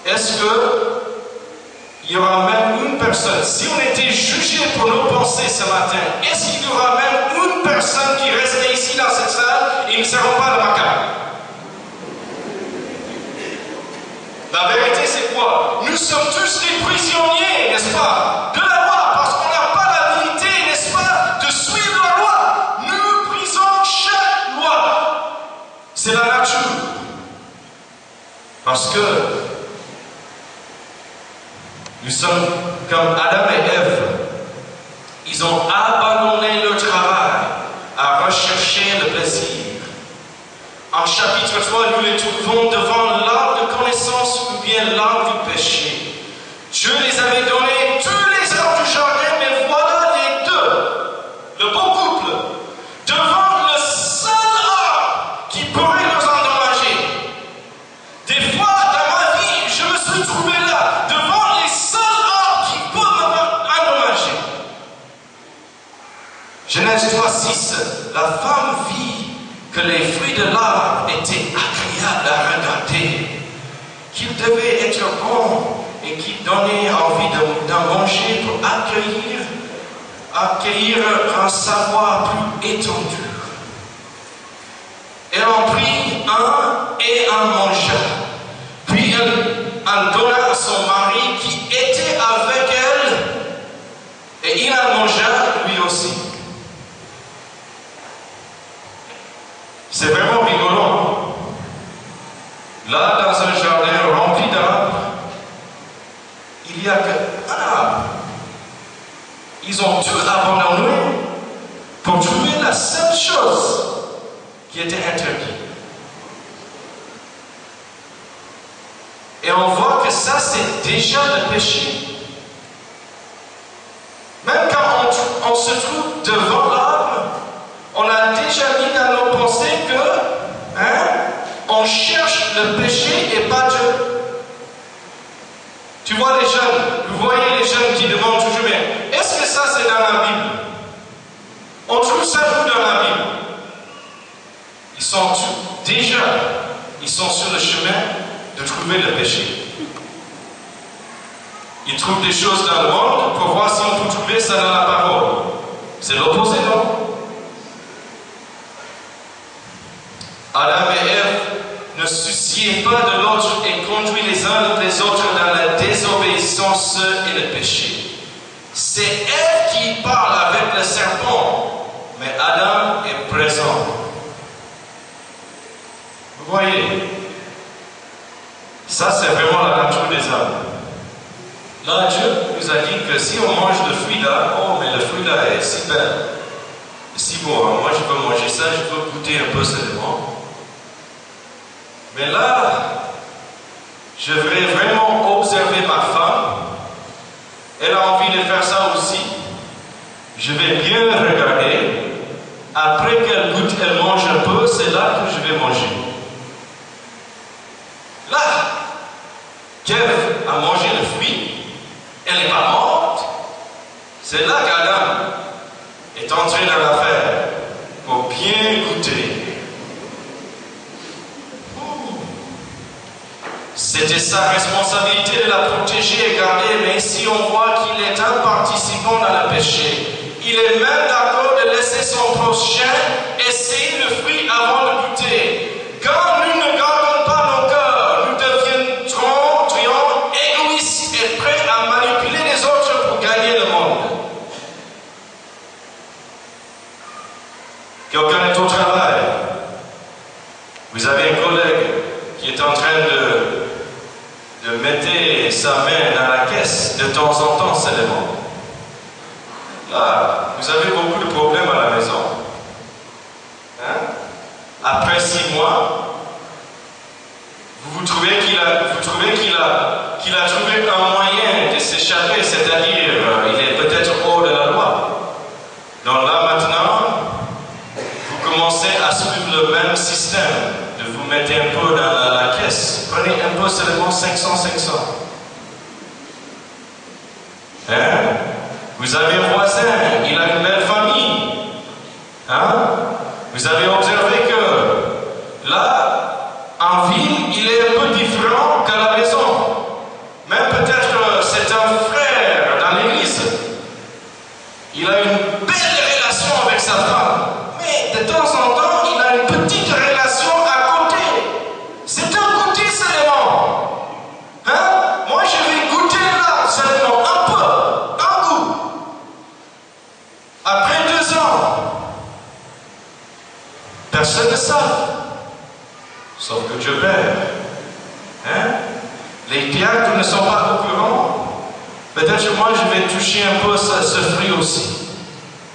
est-ce qu'il y aura même une personne, si on était jugé pour nos pensées ce matin, est-ce qu'il y aura même une personne qui resterait ici dans cette salle et ils ne seront pas de ma carte? La vérité, c'est quoi? Nous sommes tous des prisonniers, n'est-ce pas, de la loi, parce qu'on n'a pas l'habilité, n'est-ce pas, de suivre la loi. Nous brisons chaque loi. C'est la nature. Parce que nous sommes comme Adam et Ève. Ils ont abandonné leur travail à rechercher le plaisir. En chapitre 3, nous les trouvons devant l'arbre de connaissance ou bien l'arbre du péché. Dieu les avait donné tous les arbres du jardin, mais voilà les deux, le beau couple, devant le seul arbre qui pourrait nous endommager. Des fois, dans ma vie, je me suis trouvé là, devant les seuls arbres qui peuvent m'endommager. Genèse 3:6, la femme vit que les fruits de l'arbre étaient agréables à regarder, qu'ils devaient être bons et qu'ils donnaient envie d'en manger pour accueillir un savoir plus étendu. Elle en prit un et en mangea. Puis elle en donna à son mari qui était avec elle et il en mangea lui aussi. C'est vraiment rigolo. Là, dans un jardin rempli d'arbres, il n'y a qu'un arbre. Ils ont tout abandonné pour trouver la seule chose qui était interdite. Et on voit que ça, c'est déjà le péché. Même quand on se trouve devant l'arbre, on a déjà mis dans nos pensées que on cherche le péché et pas Dieu. Tu vois les jeunes, vous voyez les jeunes qui demandent toujours, mais est-ce que ça c'est dans la Bible? On trouve ça où dans la Bible? Ils sont sur le chemin de trouver le péché. Ils trouvent des choses dans le monde pour voir si on peut trouver ça dans la parole. C'est l'opposé, non? Adam et Ève ne souciaient pas de l'autre et conduisaient les uns les autres dans la désobéissance et le péché. C'est Ève qui parle avec le serpent, mais Adam est présent. Vous voyez, ça c'est vraiment la nature des hommes. Là, Dieu nous a dit que si on mange le fruit là, oh mais le fruit là est si belle, si bon, hein, moi je peux manger ça, je peux goûter un peu seulement. Mais là, je vais vraiment observer ma femme. Elle a envie de faire ça aussi. Je vais bien regarder. Après qu'elle goûte, elle mange un peu, c'est là que je vais manger. Là, qu'Ève a mangé le fruit, elle n'est pas morte. C'est là qu'Adam est entré dans l'affaire pour bien goûter. C'était sa responsabilité de la protéger et garder, mais ici on voit qu'il est un participant dans le péché. Il est même d'accord de laisser son prochain essayer le fruit avant de goûter. Quand nous ne gardons pas nos cœurs, nous deviendrons égoïstes et prêts à manipuler les autres pour gagner le monde. Quelqu'un est au travail. Vous avez un collègue qui est en train de mettre sa main dans la caisse de temps en temps seulement. Là, vous avez beaucoup de problèmes à la maison. Hein? Après 6 mois, trouvez qu'il a trouvé un moyen de s'échapper, c'est-à-dire il est peut-être hors de la loi. Donc là maintenant, vous commencez à suivre le même système, de vous mettre un peu dans la caisse. Prenez un peu seulement 500. Hein? Vous avez un voisin, il a une belle famille. Hein? Vous avez observé que là, en ville, il est un peu différent qu'à la maison. Même peut-être c'est un frère dans l'église. Il a une belle relation avec sa femme. Mais de temps en temps, il a une petite relation à côté. C'est un côté seulement. Hein? Moi, je vais goûter là seulement un peu, un goût. Après 2 ans, personne ne sait. Sauf que Dieu perd. Hein? Les diacres ne sont pas au courant. Peut-être moi je vais toucher un peu ce fruit aussi.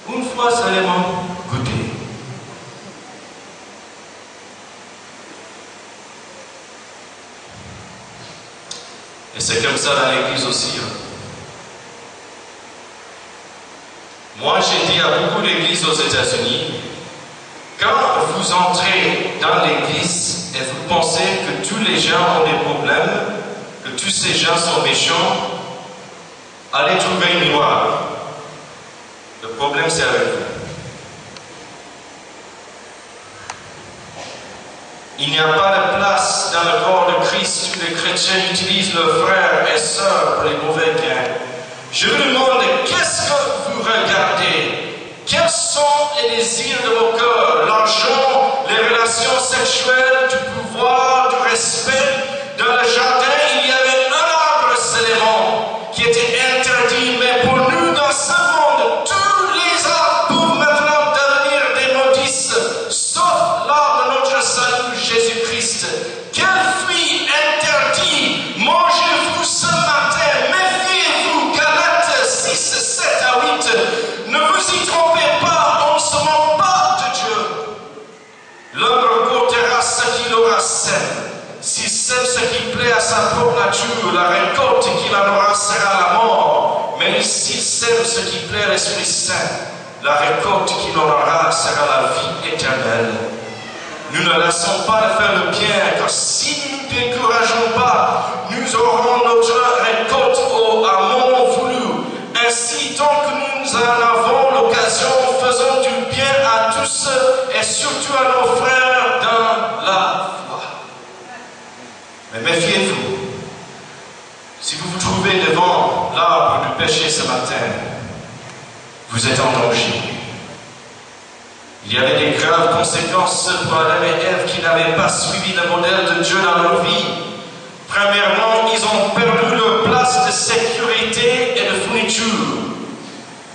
Une fois seulement goûter. Et c'est comme ça dans l'église aussi. Moi j'ai dit à beaucoup d'églises aux États-Unis, quand vous entrez dans l'église et vous pensez que tous les gens ont des problèmes, que tous ces gens sont méchants, allez trouver une miroir. Le problème c'est avec vous. Il n'y a pas de place dans le corps de Christ où les chrétiens utilisent leurs frères et sœurs pour les mauvais gains. Je vous demande, qu'est-ce que vous regardez? Quels sont les désirs de vos cœurs? L'argent, les relations sexuelles, du pouvoir, du respect. Dans le jardin, il y avait un arbre seulement qui était interdit, mais pour nous, dans ce monde, tous les arbres peuvent maintenant devenir des maudits, sauf l'arbre de notre salut, Jésus-Christ. Quel fruit interdit? Mangez-vous ce matin, méfiez-vous, Galates 6, 7 à 8. Ne vous y trompez pas, on ne se moque pas de Dieu. L'homme récoltera ce qu'il aura sème. S'il sème ce qui plaît à sa propre nature, la récolte qu'il en aura sera la mort. Mais s'il sème ce qui plaît à l'Esprit Saint, la récolte qu'il en aura sera la vie éternelle. Nous ne laissons pas de faire le bien, car si nous ne décourageons pas, nous aurons notre récolte à moment voulu. Ainsi, tant que nous en avons l'occasion, faisons du bien à tous et surtout à nos frères dans la foi. Mais méfiez-vous. Si vous vous trouvez devant l'arbre du péché ce matin, vous êtes en danger. Il y avait des graves conséquences pour Adam et Ève qui n'avaient pas suivi le modèle de Dieu dans leur vie. Premièrement, ils ont perdu leur place de sécurité et de fourniture.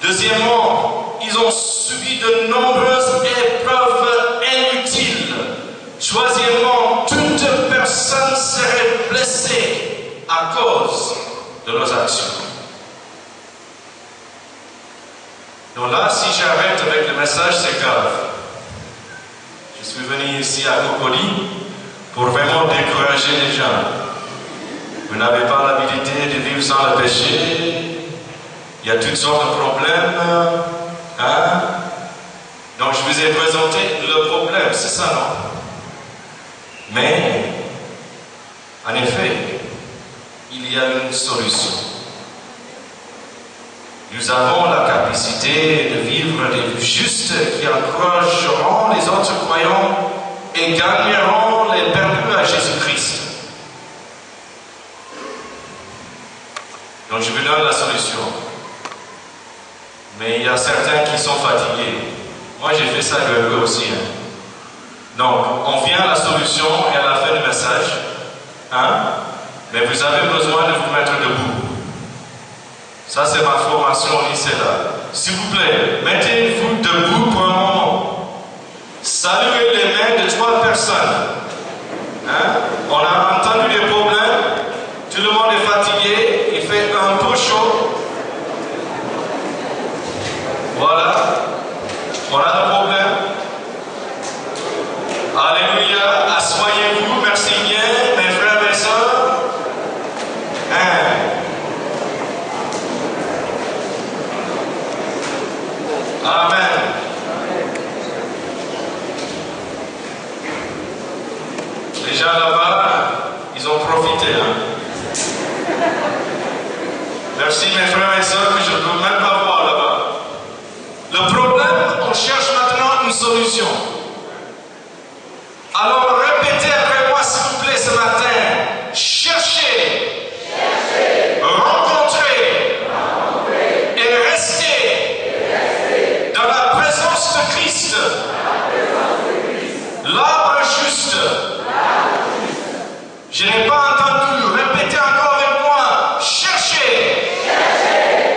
Deuxièmement, ils ont subi de nombreuses épreuves inutiles. Troisièmement, toute personne serait blessée à cause de leurs actions. Donc là, si j'arrête avec le message, c'est grave. Je suis venu ici à Cocody pour vraiment décourager les gens. Vous n'avez pas l'habilité de vivre sans le péché. Il y a toutes sortes de problèmes. Hein? Donc je vous ai présenté le problème, c'est ça, non? Mais, en effet, il y a une solution. Nous avons la capacité de vivre des vies justes qui encourageront les autres croyants et gagneront les perdus à Jésus-Christ. Donc je vous donne la solution. Mais il y a certains qui sont fatigués. Moi j'ai fait ça avec eux aussi. Donc on vient à la solution et à la fin du message. Hein? Mais vous avez besoin de vous mettre debout. Ça, c'est ma formation au lycée là. S'il vous plaît, mettez-vous debout pour un moment. Saluez les mains de 3 personnes. Hein? On a entendu des problèmes. Tout le monde est fatigué. Il fait un peu chaud. Voilà. On a des problèmes. Alléluia. Assoyez-vous. Merci bien, mes frères et profiter. Hein. Merci mes frères et sœurs que je ne peux même pas voir là-bas. Le problème, on cherche maintenant une solution. Alors répétez après moi s'il vous plaît ce matin. Cherchez, rencontrez et restez dans la présence de Christ. L'arbre juste. Je n'ai pas entendu. Répétez encore avec moi. Cherchez.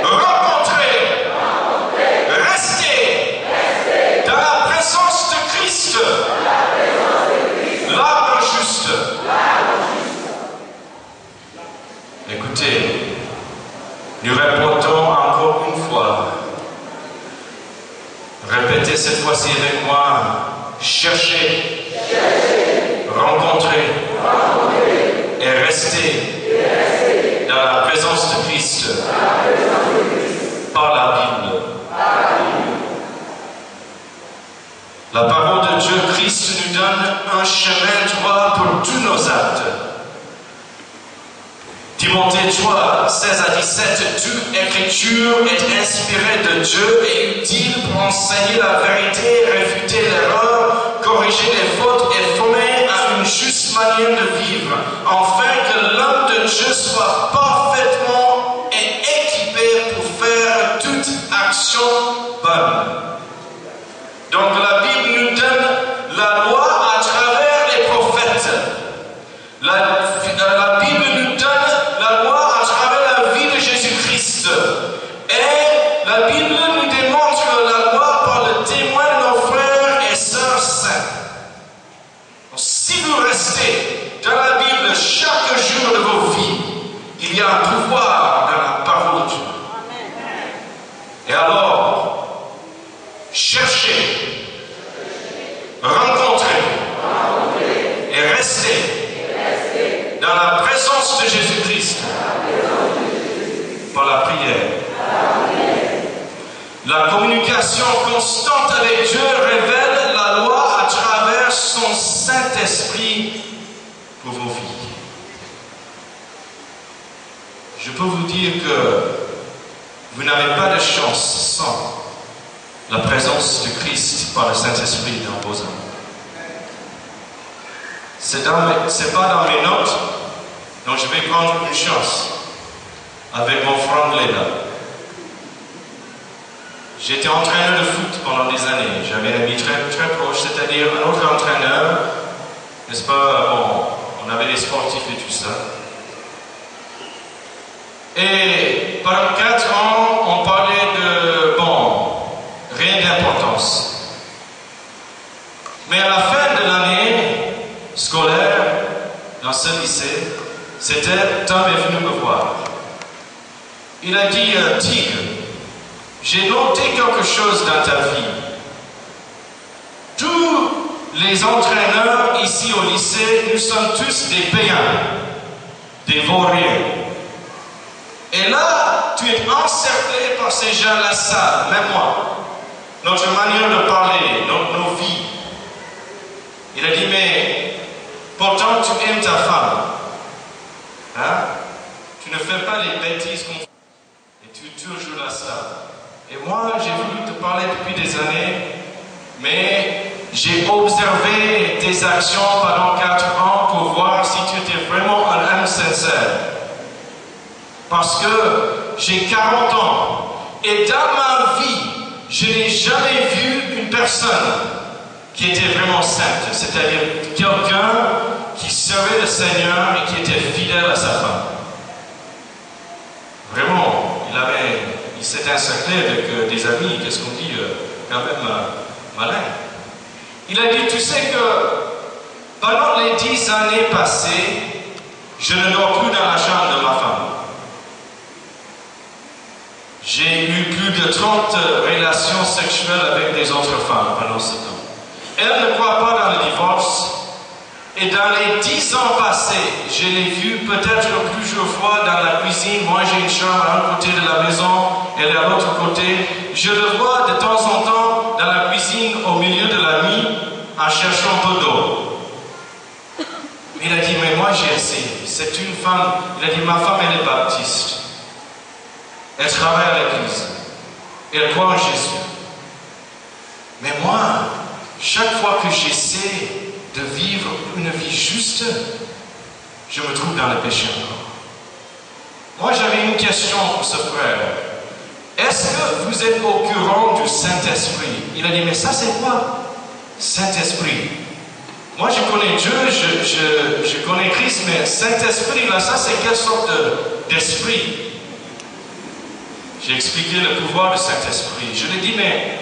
Rencontrez. Restez. Dans la présence de Christ. L'arbre juste. Écoutez, nous répétons encore une fois. Répétez cette fois-ci avec moi. Cherchez, rencontrez et restez dans la présence de Christ par la Bible. La parole de Dieu, Christ nous donne un chemin droit pour tous nos actes. Timothée 3, 16 à 17, toute écriture est inspirée de Dieu et utile pour enseigner la vérité, réfuter l'erreur, corriger les fautes et former à une juste manière de vivre, afin que l'homme de Dieu soit parfaitement et équipé pour faire toute action bonne. Donc la Bible nous donne la loi à travers les prophètes. La Bible nous donne la loi à travers la vie de Jésus-Christ. Et la Bible nous démontre la loi par le témoin de nos frères et sœurs saints. Donc, si vous restez dans la Bible chaque jour de vos vies, il y a un pouvoir dans la parole de Dieu. Et alors, cherchez, rencontrez et restez dans la présence de Jésus-Christ par la prière. La communication constante avec Dieu révèle la loi à travers son Saint-Esprit pour vos vies. Je peux vous dire que vous n'avez pas de chance sans la présence de Christ par le Saint-Esprit dans vos âmes. C'est pas dans mes notes, donc je vais prendre une chance avec mon frère Léla. J'étais entraîneur de foot pendant des années. J'avais un ami très proche, c'est-à-dire un autre entraîneur, n'est-ce pas? Bon, on avait des sportifs et tout ça. Et pendant 4 ans, on parlait de, rien d'importance. Mais à la fin de l'année scolaire, dans ce lycée, Tom est venu me voir. Il a dit, Tigre, j'ai noté quelque chose dans ta vie. Tous les entraîneurs ici au lycée, nous sommes tous des païens, des vauriens. Et là, tu es encerclé par ces gens-là, ça, même moi. Notre manière de parler, nos vies. Il a dit, mais pourtant tu aimes ta femme. Hein? Tu ne fais pas les bêtises qu'on fait. Et tu es toujours là, ça. Et moi, j'ai voulu te parler depuis des années, mais j'ai observé tes actions pendant 4 ans pour voir si tu étais vraiment un homme sincère. Parce que j'ai 40 ans et dans ma vie, je n'ai jamais vu une personne qui était vraiment sainte, c'est-à-dire quelqu'un qui servait le Seigneur et qui était fidèle à sa femme. Vraiment, il s'est encerclé avec des amis, qu'est-ce qu'on dit, quand même malin. Il a dit, tu sais que pendant les 10 années passées, je ne dors plus dans la chambre de ma femme. J'ai eu plus de 30 relations sexuelles avec des autres femmes pendant ce temps. Elle ne croit pas dans le divorce. Et dans les 10 ans passés, je l'ai vue peut-être plusieurs fois dans la cuisine. Moi, j'ai une chambre à un côté de la maison, elle est à l'autre côté. Je le vois de temps en temps dans la cuisine au milieu de la nuit en cherchant un peu d'eau. Mais il a dit, mais moi j'ai essayé. C'est une femme, il a dit, ma femme elle est baptiste. Elle travaille à l'église. Elle croit en Jésus. Mais moi, chaque fois que j'essaie de vivre une vie juste, je me trouve dans le péché encore. Moi j'avais une question pour ce frère. Est-ce que vous êtes au courant du Saint-Esprit? Il a dit, mais ça c'est quoi? Saint-Esprit. Moi je connais Dieu, je connais Christ, mais Saint-Esprit, là, ça c'est quelle sorte d'esprit? J'ai expliqué le pouvoir du Saint-Esprit. Je lui ai dit, mais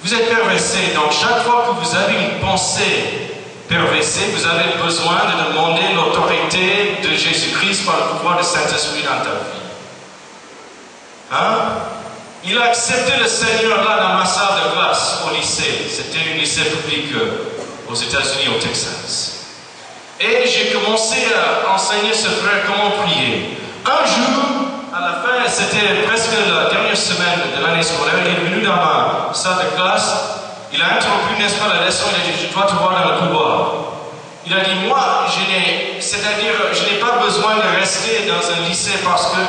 vous êtes perversé, donc chaque fois que vous avez une pensée perversée, vous avez besoin de demander l'autorité de Jésus-Christ par le pouvoir du Saint-Esprit dans ta vie. Hein? Il a accepté le Seigneur là dans ma salle de classe au lycée. C'était un lycée public aux États-Unis, au Texas. Et j'ai commencé à enseigner ce frère comment prier. Un jour, à la fin, c'était presque la dernière semaine de l'année scolaire, il est venu dans ma salle de classe, il a interrompu, n'est-ce pas, la leçon, il a dit, je dois te voir dans le couloir. Il a dit, moi, je n'ai pas besoin de rester dans un lycée parce que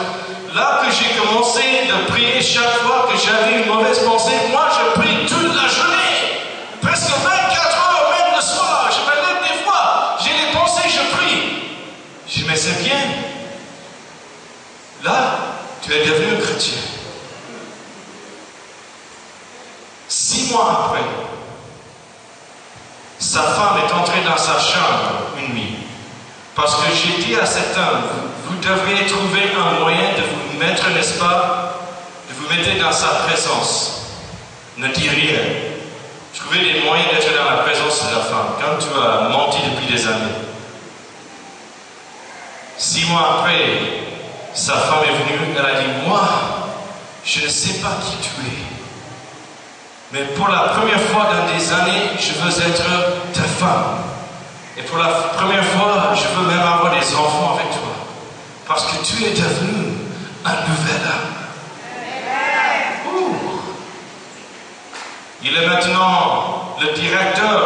là que j'ai commencé de prier chaque fois que j'avais une mauvaise pensée, moi je prie toute la journée, presque 24 heures, même le soir, je me lève des fois, j'ai des pensées, je prie. Je dis, mais c'est bien. Là, tu es devenu un chrétien. 6 mois après, sa femme est entrée dans sa chambre une nuit. Parce que j'ai dit à cet homme, vous devriez trouver un moyen de vous mettre, n'est-ce pas, de vous mettre dans sa présence. Ne dis rien. Trouvez des moyens d'être dans la présence de la femme, quand tu as menti depuis des années. 6 mois après, sa femme est venue, elle a dit, moi, je ne sais pas qui tu es. Mais pour la première fois dans des années, je veux être ta femme. Et pour la première fois, je veux même avoir des enfants avec toi. Parce que tu es devenu un nouvel homme. Il est maintenant le directeur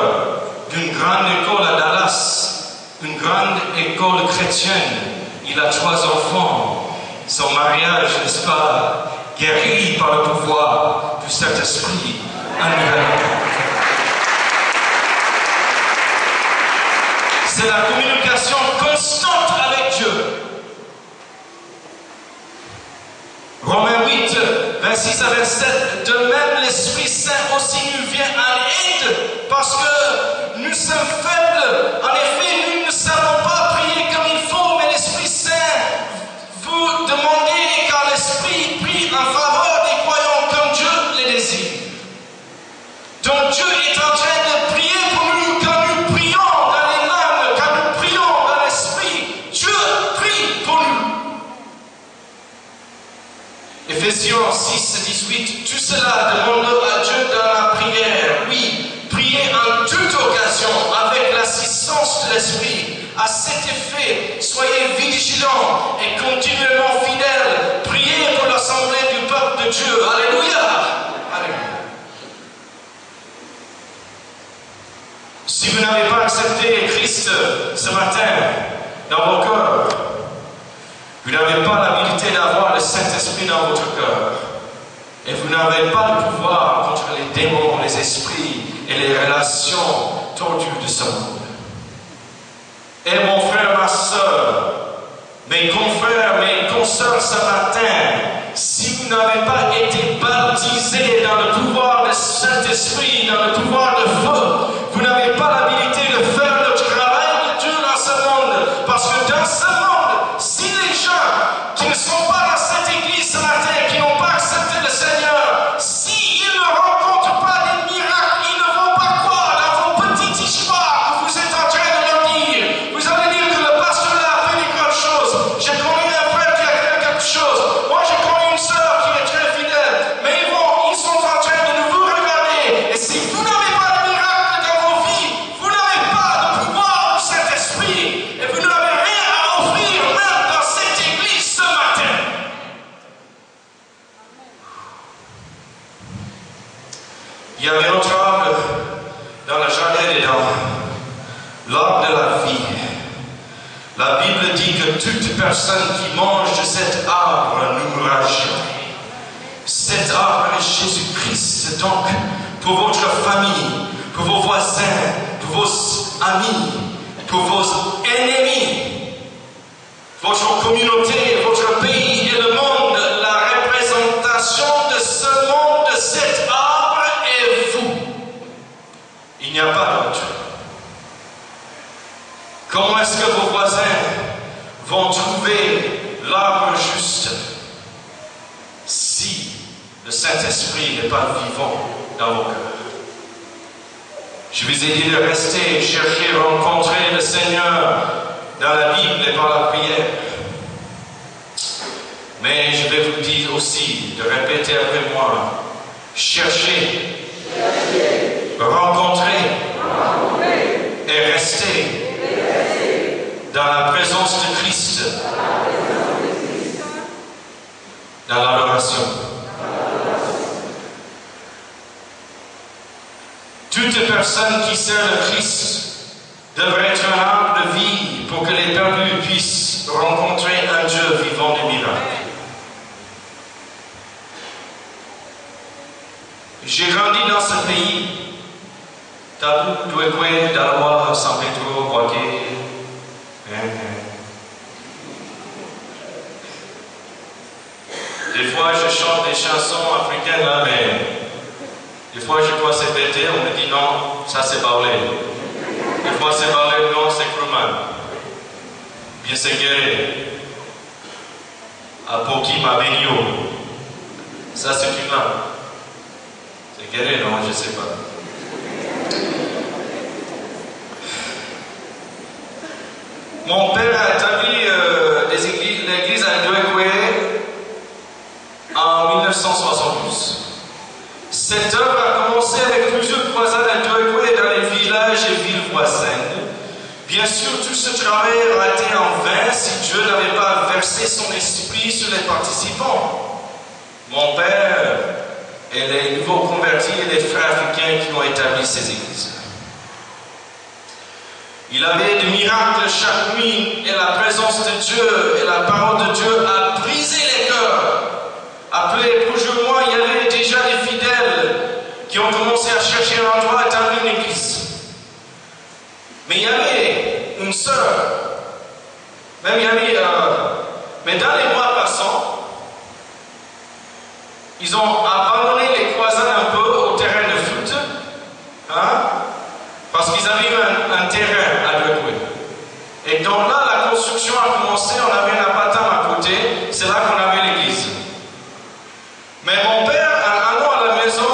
d'une grande école à Dallas, une grande école chrétienne. Il a 3 enfants. Son mariage, n'est-ce pas, guéri par le pouvoir du Saint-Esprit. Un nouvel homme. C'est la communication constante avec Dieu. Romains 8, 26 à 27. De même, l'Esprit Saint aussi nous vient à l'aide parce que nous sommes faibles. En effet, nous ne savons pas prier comme il faut, mais l'Esprit Saint vous demandez car l'Esprit prie en faveur des croyants comme Dieu les désire. Donc Dieu est en train de prier pour nous quand nous prions dans les langues, quand nous prions dans l'Esprit. Dieu prie pour nous. Éphésiens 6, 18. Tout cela demande à Dieu dans la prière. Oui, priez en toute occasion avec l'assistance de l'Esprit. À cet effet, soyez vigilants et continuellement fidèles. Priez pour l'assemblée du peuple de Dieu. Alléluia. Alléluia. Si vous n'avez pas accepté Christ ce matin dans vos cœurs, vous n'avez pas l'habilité d'avoir le Saint-Esprit dans votre cœur. Et vous n'avez pas le pouvoir contre les démons, les esprits et les relations tordues de ce monde. Et mon frère, ma soeur, mes confrères, mes consoeurs ce matin, si vous n'avez pas été baptisés dans le pouvoir du Saint-Esprit, dans le pouvoir de feu, vous n'avez pas l'habilité de faire le travail de Dieu dans ce monde. Parce que dans ce monde, si les gens qui ne sont pas dans cette église ce matin, qui n'ont pas accepté le Seigneur, s'ils ne rencontrent pas des miracles, ils ne vont pas croire dans vos petites histoires que vous êtes en train de leur dire. Vous allez dire que le pasteur là a fait des grandes choses. J'ai connu un frère qui a fait quelque chose. Moi j'ai connu une sœur qui est très fidèle. Mais ils sont en train de vous regarder. Et si vous n'avez pas La Bible dit que toute personne qui mange de cet arbre ne mourra jamais. Cet arbre est Jésus-Christ. Donc, pour votre famille, pour vos voisins, pour vos amis, pour vos ennemis, votre communauté, votre pays et le monde, la représentation de ce monde, de cet arbre est vous. Il n'y a pas d'autre. Comment est-ce que vos voisins vont trouver l'arbre juste si le Saint-Esprit n'est pas vivant dans vos cœurs? Je vous ai dit de rester, chercher, rencontrer le Seigneur dans la Bible et par la prière. Mais je vais vous dire aussi de répéter avec moi, chercher, rencontrer et rester dans la présence de Christ, dans l'adoration. Toute personne qui sert le Christ devrait être un arbre de vie pour que les perdus puissent rencontrer un Dieu vivant des miracles. J'ai grandi dans ce pays, Tabou, Douekwe, Daloa, San Pedro, Boaké. Des fois, je chante des chansons africaines là, mais des fois, je crois que c'est pété, on me dit non, ça c'est Baolé. Des fois, c'est Baolé, non, c'est Kruman. Bien, c'est Guéré. Apoki Mabenio. Ça, c'est une langue. C'est Guéré, non, je ne sais pas. Mon père a établi l'église à Douekwe en 1972. Cette œuvre a commencé avec plusieurs croisades à Douekwe dans les villages et villes voisines. Bien sûr, tout ce travail aurait été en vain si Dieu n'avait pas versé son esprit sur les participants. Mon père et les nouveaux convertis et les frères africains qui ont établi ces églises. Il avait des miracles chaque nuit et la présence de Dieu et la parole de Dieu a brisé les cœurs. Après plusieurs mois, il y avait déjà des fidèles qui ont commencé à chercher un endroit à établir une église. Mais il y avait une sœur, même il y avait, mais dans les mois passants, ils ont abandonné les croisades un peu au terrain de foot, hein, parce qu'ils avaient un terrain à Douekwe. Et donc là, la construction a commencé, on avait un appartement à côté, c'est là qu'on avait l'église. Mais mon père, en allant à la maison,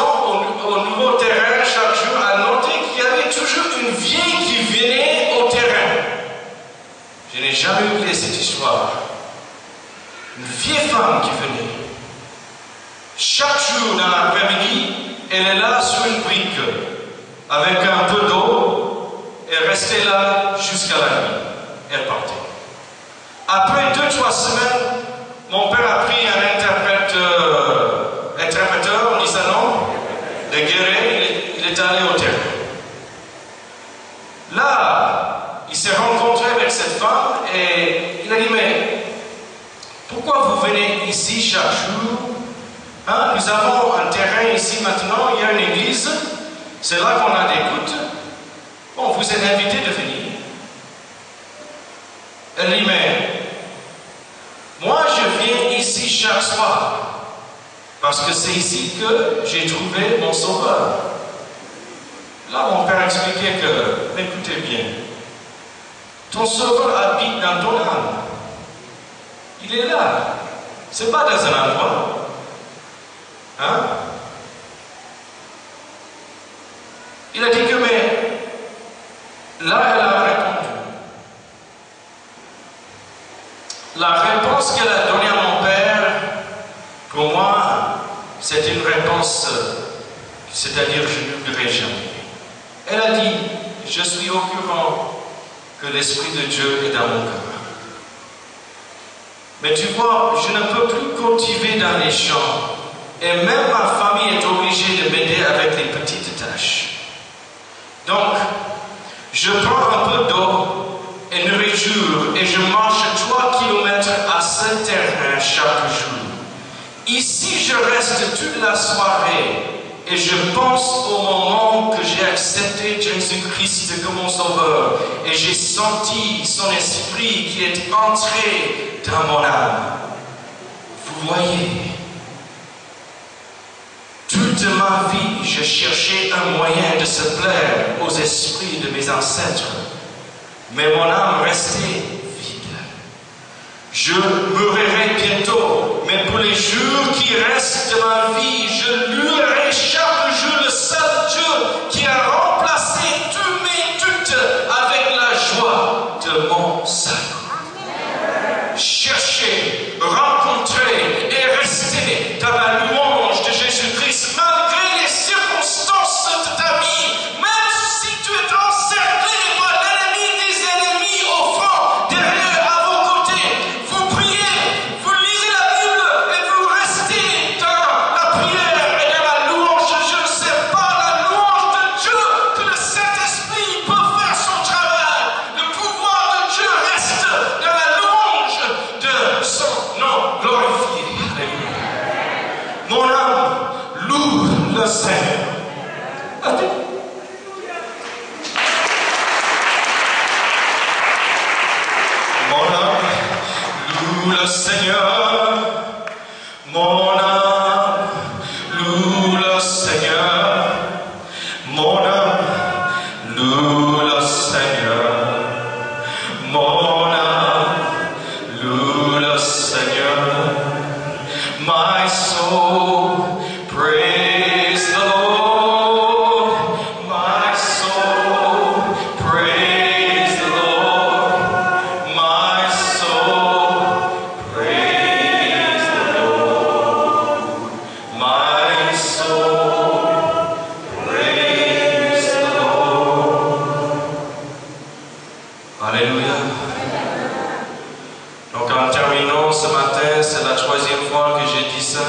au nouveau terrain, chaque jour, a noté qu'il y avait toujours une vieille qui venait au terrain. Je n'ai jamais oublié cette histoire. Une vieille femme qui venait. Chaque jour dans l'après-midi, elle est là sur une brique, avec un peu d'eau, et restait là jusqu'à la nuit. Elle partait. Après 2-3 semaines, mon père a pris un interpréteur, on dit ça non, de Guéré, il est allé au terrain. Là, il s'est rencontré avec cette femme et il a dit, mais pourquoi vous venez ici chaque jour? Hein, nous avons un terrain ici maintenant, il y a une église, c'est là qu'on a des gouttes. Bon, vous êtes invité de venir. Elle dit, mais moi je viens ici chaque soir, parce que c'est ici que j'ai trouvé mon sauveur. Là, mon père expliquait que, écoutez bien, ton sauveur habite dans ton âme. Il est là. C'est pas dans un endroit. Hein? Il a dit que, mais là, elle a répondu. La réponse qu'elle a donnée à mon père, pour moi, c'est une réponse, c'est-à-dire je n'oublierai jamais. Elle a dit, je suis au courant que l'Esprit de Dieu est dans mon cœur. Mais tu vois, je ne peux plus cultiver dans les champs. Et même ma famille est obligée de m'aider avec les petites tâches. Donc, je prends un peu d'eau et nourriture et je marche 3 kilomètres à ce terrain chaque jour. Ici, je reste toute la soirée et je pense au moment que j'ai accepté Jésus-Christ comme mon sauveur et j'ai senti son esprit qui est entré dans mon âme. Vous voyez, toute ma vie, je cherchais un moyen de se plaire aux esprits de mes ancêtres, mais mon âme restait vide. Je mourrai bientôt, mais pour les jours qui restent de ma vie, je louerai chaque jour le seul Dieu qui a remplacé tous mes doutes avec la joie de mon salut. Cherchez, rencontrez et restez dans la louange de Jésus-Christ malgré les circonstances de ta vie, même si tu es encerclé par l'ennemi des ennemis au front, derrière, à vos côtés. Vous priez, vous lisez la Bible et vous restez dans la prière et dans la louange. Je ne sais pas, la louange de Dieu, que le Saint-Esprit peut faire son travail. Le pouvoir de Dieu reste dans la louange de son nom glorifié. Alléluia. Mon âme loue le Seigneur. Mon âme loue le Seigneur. Mon âme loue le Seigneur. Mon âme loue le Seigneur. Mon âme loue le Seigneur. My soul praise the Lord. My soul praise the Lord. My soul praise the Lord. My soul praise the Lord. Alléluia. Donc en terminant ce matin, c'est la 3e fois que j'ai dit ça.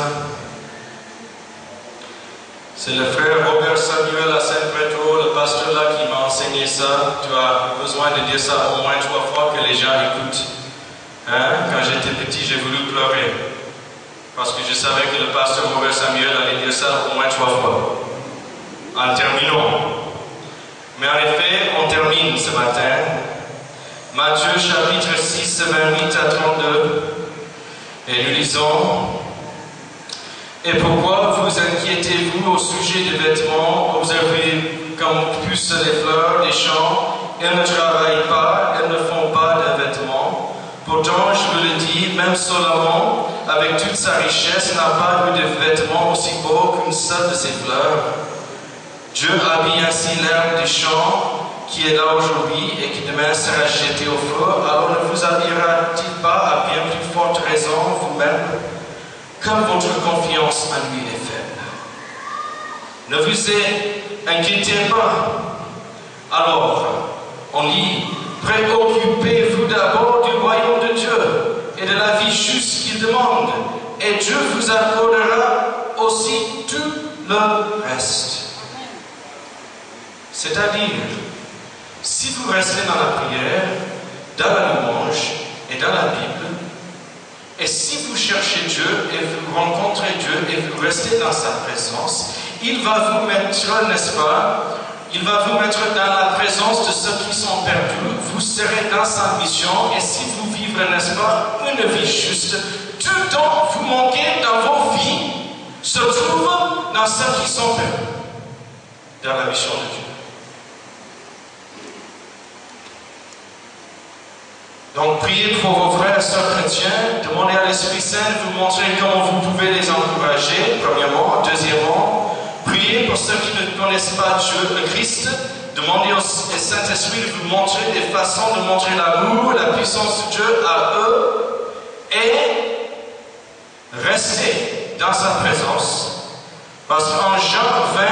C'est le frère Robert Samuel à Saint-Pétro, le pasteur là, qui m'a enseigné ça. Tu as besoin de dire ça au moins 3 fois que les gens écoutent. Hein? Quand j'étais petit, j'ai voulu pleurer. Parce que je savais que le pasteur Robert Samuel allait dire ça au moins 3 fois. En terminant. Mais en effet, on termine ce matin. Matthieu chapitre 6, 28 à 32. Et nous lisons: Et pourquoi vous inquiétez-vous au sujet des vêtements? Observez comme poussent les fleurs des champs. Elles ne travaillent pas, elles ne font pas de vêtements. Pourtant, je vous le dis, même Salomon, avec toute sa richesse, n'a pas eu de vêtements aussi beaux qu'une seule de ses fleurs. Dieu habille ainsi l'herbe du champ, qui est là aujourd'hui et qui demain sera jeté au feu. Alors ne vous habillera-t-il pas à bien plus forte raison vous-même, comme votre confiance en lui est faible? Ne vous inquiétez pas. Alors, on lit: préoccupez-vous d'abord du royaume de Dieu et de la vie juste qu'il demande, et Dieu vous accordera aussi tout le reste. C'est-à-dire, si vous restez dans la prière, dans la louange et dans la Bible, et si vous cherchez Dieu et vous rencontrez Dieu et vous restez dans sa présence, il va vous mettre, n'est-ce pas, il va vous mettre dans la présence de ceux qui sont perdus. Vous serez dans sa mission, et si vous vivrez, n'est-ce pas, une vie juste, tout dont vous manquez dans vos vies se trouve dans ceux qui sont perdus, dans la mission de Dieu. Donc, priez pour vos frères et sœurs chrétiens, demandez à l'Esprit Saint de vous montrer comment vous pouvez les encourager, premièrement. Deuxièmement, priez pour ceux qui ne connaissent pas Dieu, le Christ. Demandez au Saint-Esprit de vous montrer des façons de montrer l'amour, la puissance de Dieu à eux. Et restez dans sa présence. Parce qu'en Jean 20,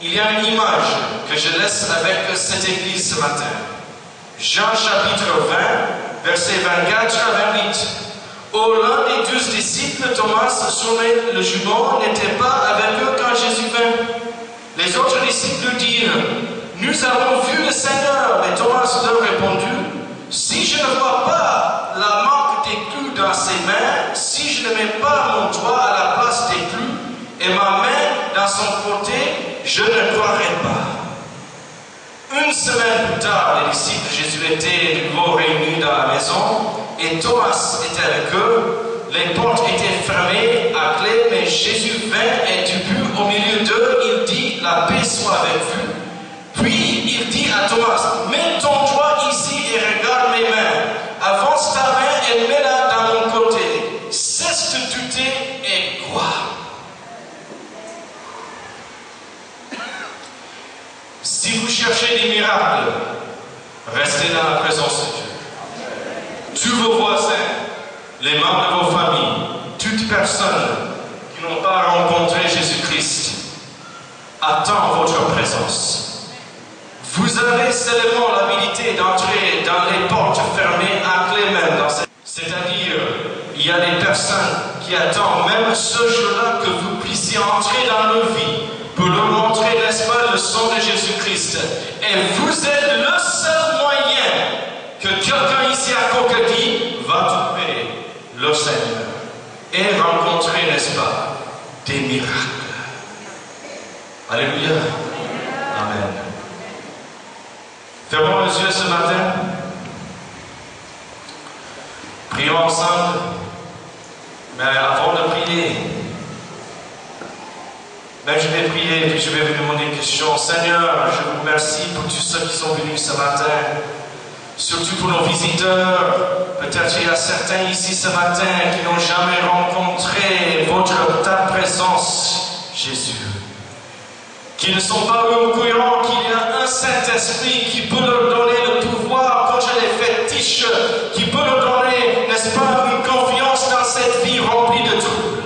il y a une image que je laisse avec cette église ce matin. Jean chapitre 20, versets 24 à 28. Oh, l'un des 12 disciples, Thomas, surnommé le jubon, n'était pas avec eux quand Jésus vint. Les autres disciples lui dirent: Nous avons vu le Seigneur. Mais Thomas leur répondit: Si je ne ne vois pas la marque des clous dans ses mains, si je ne mets pas mon doigt à la place des clous et ma main dans son côté, je ne croirai pas. Une semaine plus tard, les disciples de Jésus étaient de nouveau réunis dans la maison et Thomas était avec eux. Les portes étaient fermées à clé, mais Jésus vint et debout au milieu d'eux, il dit, la paix soit avec vous. Puis il dit à Thomas, mets ton doigt ici et regarde mes mains. Avance ta main et mets-la dans mon côté. Cesse de douter et crois. Si vous cherchez des miracles, restez dans la présence de Dieu. Tous vos voisins, les membres de vos familles, toute personne qui n'ont pas rencontré Jésus-Christ, attend votre présence. Vous avez seulement l'habilité d'entrer dans les portes fermées à clé même. C'est-à-dire, il y a des personnes qui attendent même ce jour-là que vous puissiez entrer dans leur vie pour leur montrer, n'est-ce pas, le sang de Jésus-Christ. Et vous êtes le seul moyen que quelqu'un ici à Cocody va trouver le Seigneur et rencontrer, n'est-ce pas, des miracles. Alléluia. Amen. Fermons les yeux ce matin. Prions ensemble. Mais avant de prier, je vais prier et puis je vais vous demander une question. Seigneur, je vous remercie pour tous ceux qui sont venus ce matin. Surtout pour nos visiteurs. Peut-être il y a certains ici ce matin qui n'ont jamais rencontré ta présence, Jésus. Qui ne sont pas au courant qu'il y a un Saint-Esprit qui peut leur donner le pouvoir contre les fétiches, qui peut leur donner, n'est-ce pas, une confiance dans cette vie remplie de troubles.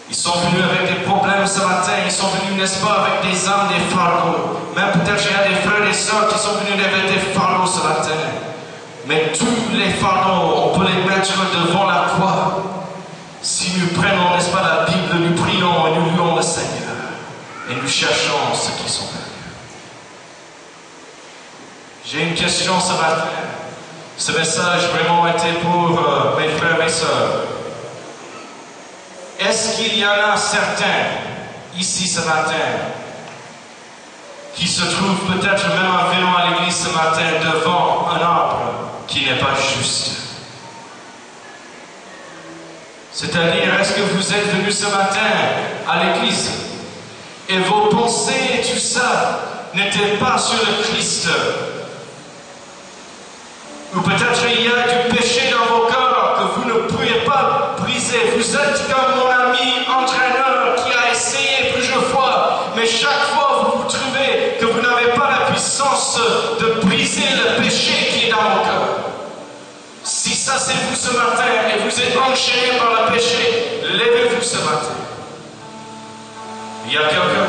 Ils sont venus avec des problèmes ce matin, ils sont venus, n'est-ce pas, avec des âmes, des fardeaux. Même peut-être il y a des frères et sœurs qui sont venus avec des fardeaux ce matin. Mais tous les fardeaux, on peut les mettre devant la croix. Si nous prenons, n'est-ce pas, la Bible, nous prions et nous louons le Seigneur. Et nous cherchons ceux qui sont perdus. J'ai une question ce matin. Ce message vraiment était pour mes frères et sœurs. Est-ce qu'il y en a certains ici ce matin qui se trouvent peut-être même en venant à l'église ce matin devant un arbre qui n'est pas juste? C'est-à-dire, est-ce que vous êtes venus ce matin à l'église et vos pensées et tout ça n'étaient pas sur le Christ? Ou peut-être il y a du péché dans vos cœurs que vous ne pouvez pas briser. Vous êtes comme mon ami entraîneur qui a essayé plusieurs fois, mais chaque fois vous vous trouvez que vous n'avez pas la puissance de briser le péché qui est dans vos cœurs. Si ça c'est vous ce matin et vous êtes enchaîné par le péché, levez-vous ce matin. Il y a quelqu'un?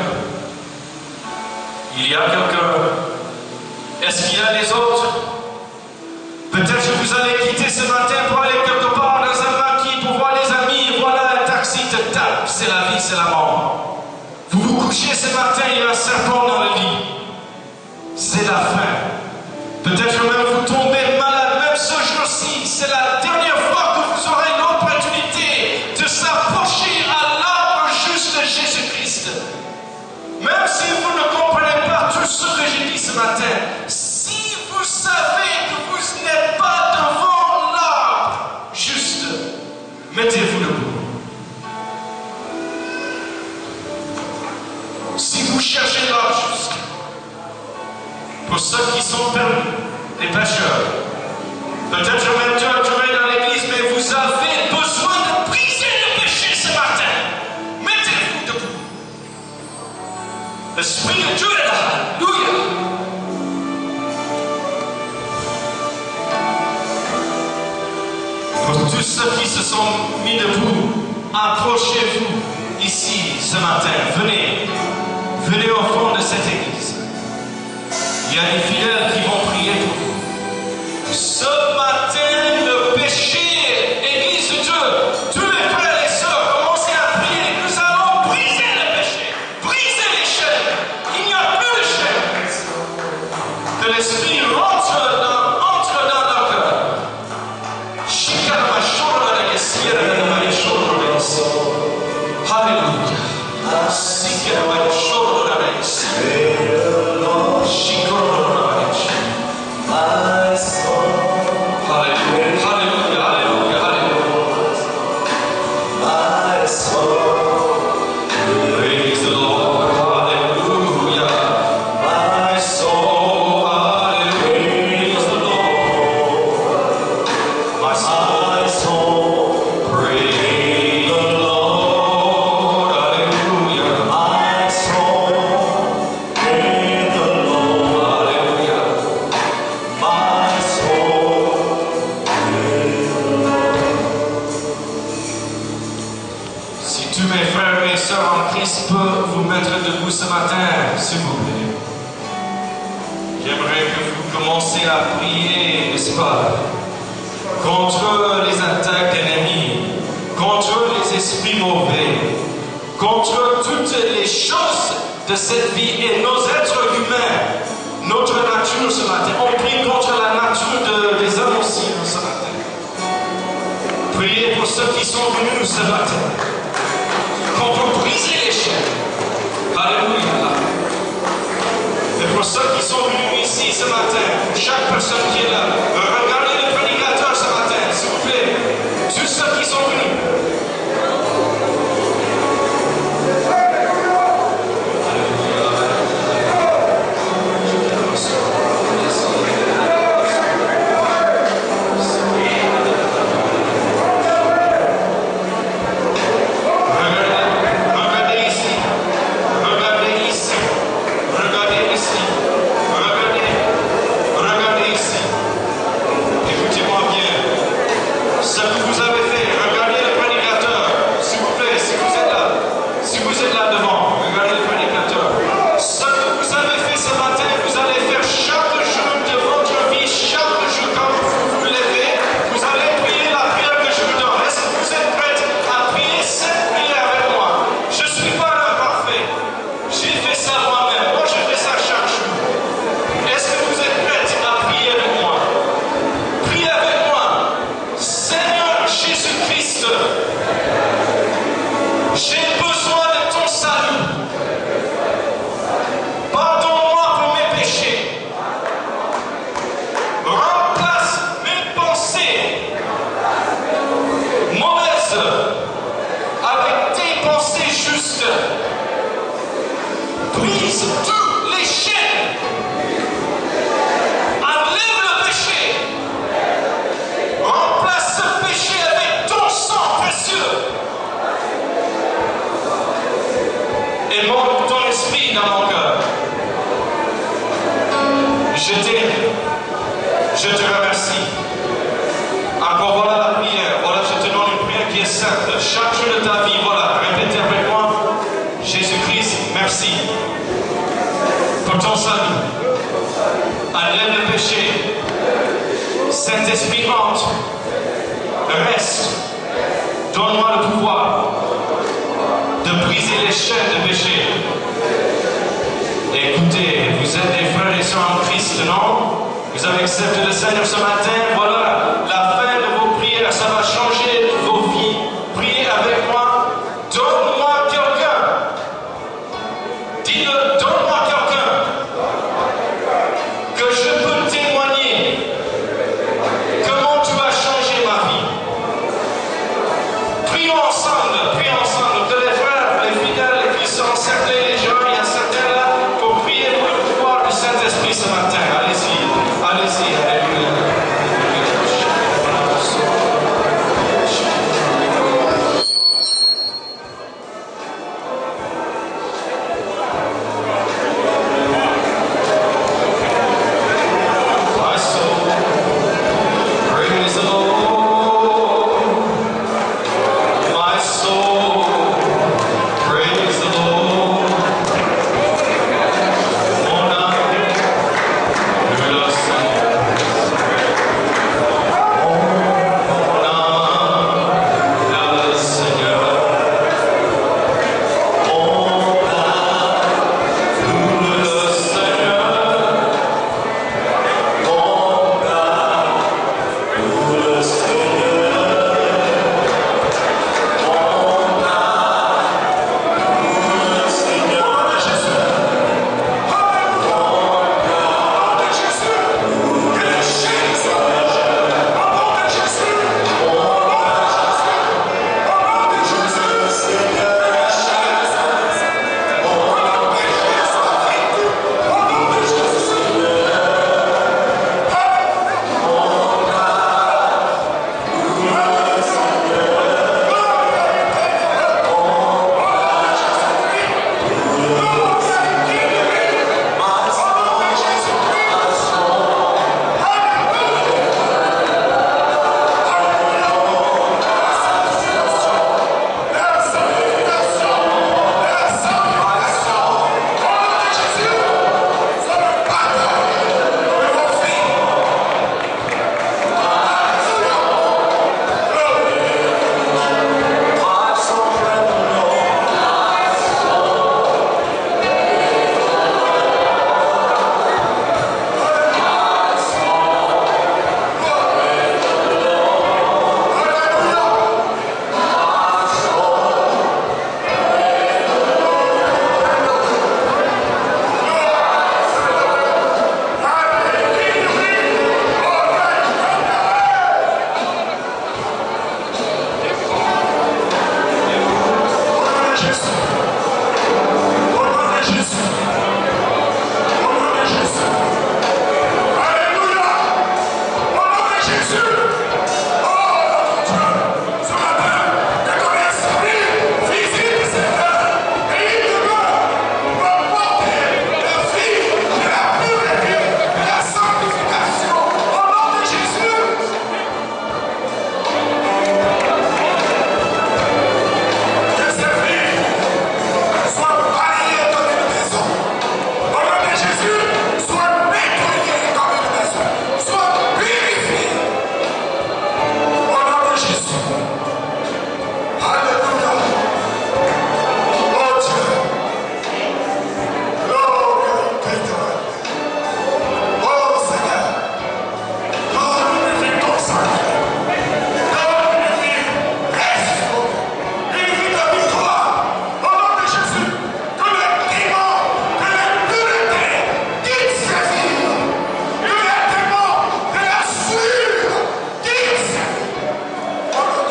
Il y a quelqu'un? Est-ce qu'il y a des autres? Peut-être que vous allez quitter ce matin pour aller quelque part dans un maquis pour voir les amis, et voilà un taxi te tape. C'est la vie, c'est la mort. Vous vous couchez ce matin, il y a un serpent dans le lit. C'est la fin. Peut-être même vous tombez malade, même ce jour-ci. C'est la dernière fois que vous aurez l'opportunité de s'approcher à l'arbre juste de Jésus-Christ. Même si vous ne comprenez pas tout ce que j'ai dit ce matin, si vous savez que vous n'êtes pas devant l'arbre juste, mettez-vous debout. Si vous cherchez l'arbre juste, pour ceux qui sont perdus, les pécheurs, peut-être même Dieu a trouvé dans l'église, mais vous avez besoin de briser le péché ce matin. Mettez-vous debout. L'Esprit de Dieu est là. Alléluia. Pour tous ceux qui se sont mis debout, approchez-vous ici ce matin. Venez au fond de cette église. Il y a des fidèles qui vont prier pour vous. Ce matin, le péché, Église de Dieu, tous les frères et sœurs, commencez à prier. Nous allons briser le péché, briser les chaînes. Il n'y a plus de chaînes. Que l'Esprit rentre être debout ce matin, s'il vous plaît. J'aimerais que vous commenciez à prier, n'est-ce pas, contre les attaques ennemies, contre les esprits mauvais, contre toutes les choses de cette vie et nos êtres humains, notre nature ce matin. On prie contre la nature des hommes aussi ce matin. Priez pour ceux qui sont venus ce matin, qu'on peut briser les chaînes. Alléluia. Et pour ceux qui sont venus ici ce matin, chaque personne qui est là, regardez le prédicateur ce matin, s'il vous plaît. Tous ceux qui sont venus. Je te remercie. Encore voilà la prière. Voilà, je te donne une prière qui est simple. Chaque jour de ta vie, voilà, répétez avec moi. Jésus-Christ, merci pour ton salut. Enlève le péché. Saint-Esprit entre. Reste. Donne-moi le pouvoir de briser les chaînes de péché. Écoutez, vous êtes des frères et sœurs en Christ, non? Vous avez accepté le Seigneur ce matin, voilà, la fin de vos prières, ça va changer vos vies. Priez avec moi, donne-moi quelqu'un. Dis-le, donne-moi quelqu'un que je peux témoigner comment tu as changé ma vie. Prions ensemble, que les frères, les fidèles, les puissants, certains, les gens, il y a certains là, pour prier pour le pouvoir du Saint-Esprit ce matin. Allez-y, alléluia.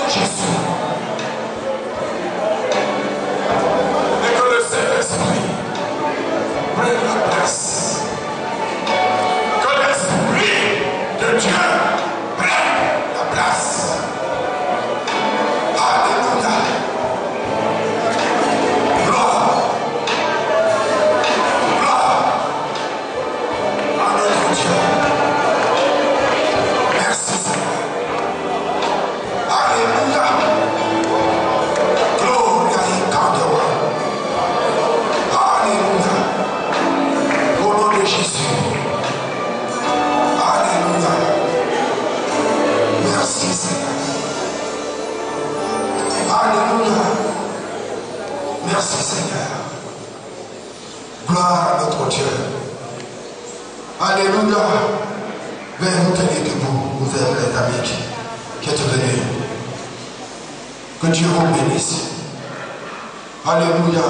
Jésus. Et que le Saint-Esprit prenne la place. Que l'Esprit de Dieu prenne la place. Alléluia. Gloire. Gloire à notre Dieu. Merci Seigneur. Alléluia. Gloria in Candewa. Alléluia. Au nom de Jésus. Alléluia. Merci Seigneur. Alléluia. Merci Seigneur. Gloire à notre Dieu. Alléluia. Veuillez vous tenir debout, ouvert les amis qui êtes venus. Que Dieu vous bénisse. Alléluia.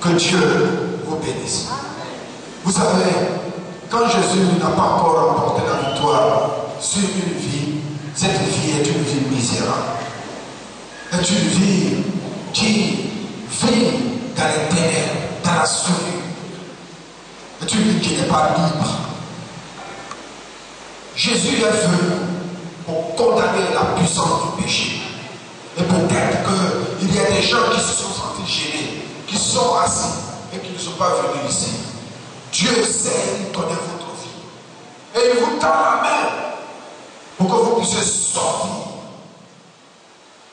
Que Dieu vous bénisse. Vous savez, quand Jésus n'a pas encore remporté la victoire sur une vie, cette vie est une vie misérable. Est une vie qui vit dans les ténèbres, dans la souillure. Est une vie qui n'est pas libre. Jésus est venu pour condamner la puissance du péché. Et peut-être qu'il y a des gens qui se sont sentis gênés, qui sont assis et qui ne sont pas venus ici. Dieu sait, il connaît votre vie. Et il vous tend la main pour que vous puissiez sortir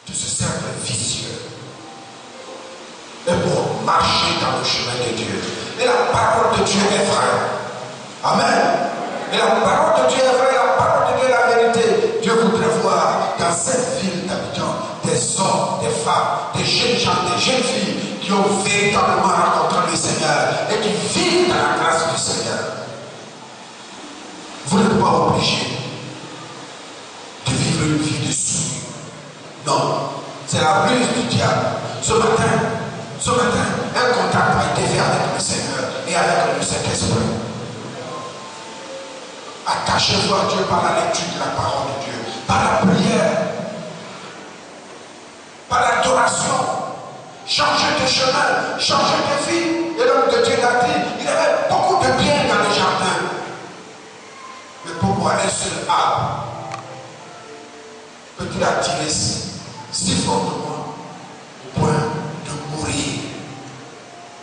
de ce cercle vicieux et pour marcher dans le chemin de Dieu. Et la parole de Dieu est vraie. Amen. Et la parole de Dieu est vraie, la parole de Dieu est la vérité. Dieu voudrait voir dans cette ville d'habitants des hommes, des femmes, des jeunes gens, des jeunes filles qui ont véritablement rencontré le Seigneur et qui vivent dans la grâce du Seigneur. Vous n'êtes pas obligés de vivre une vie de souillure. Non, c'est la ruse du diable. Ce matin, un contact a été fait avec le Seigneur et avec le Saint-Esprit. Attachez-vous à Dieu par la lecture de la parole de Dieu, par la prière, par l'adoration. Changez de chemin, changez de vie. Et l'homme de Dieu l'a dit, il avait beaucoup de bien dans le jardin. Mais pourquoi un seul arbre peut-il attirer si fortement au point de mourir,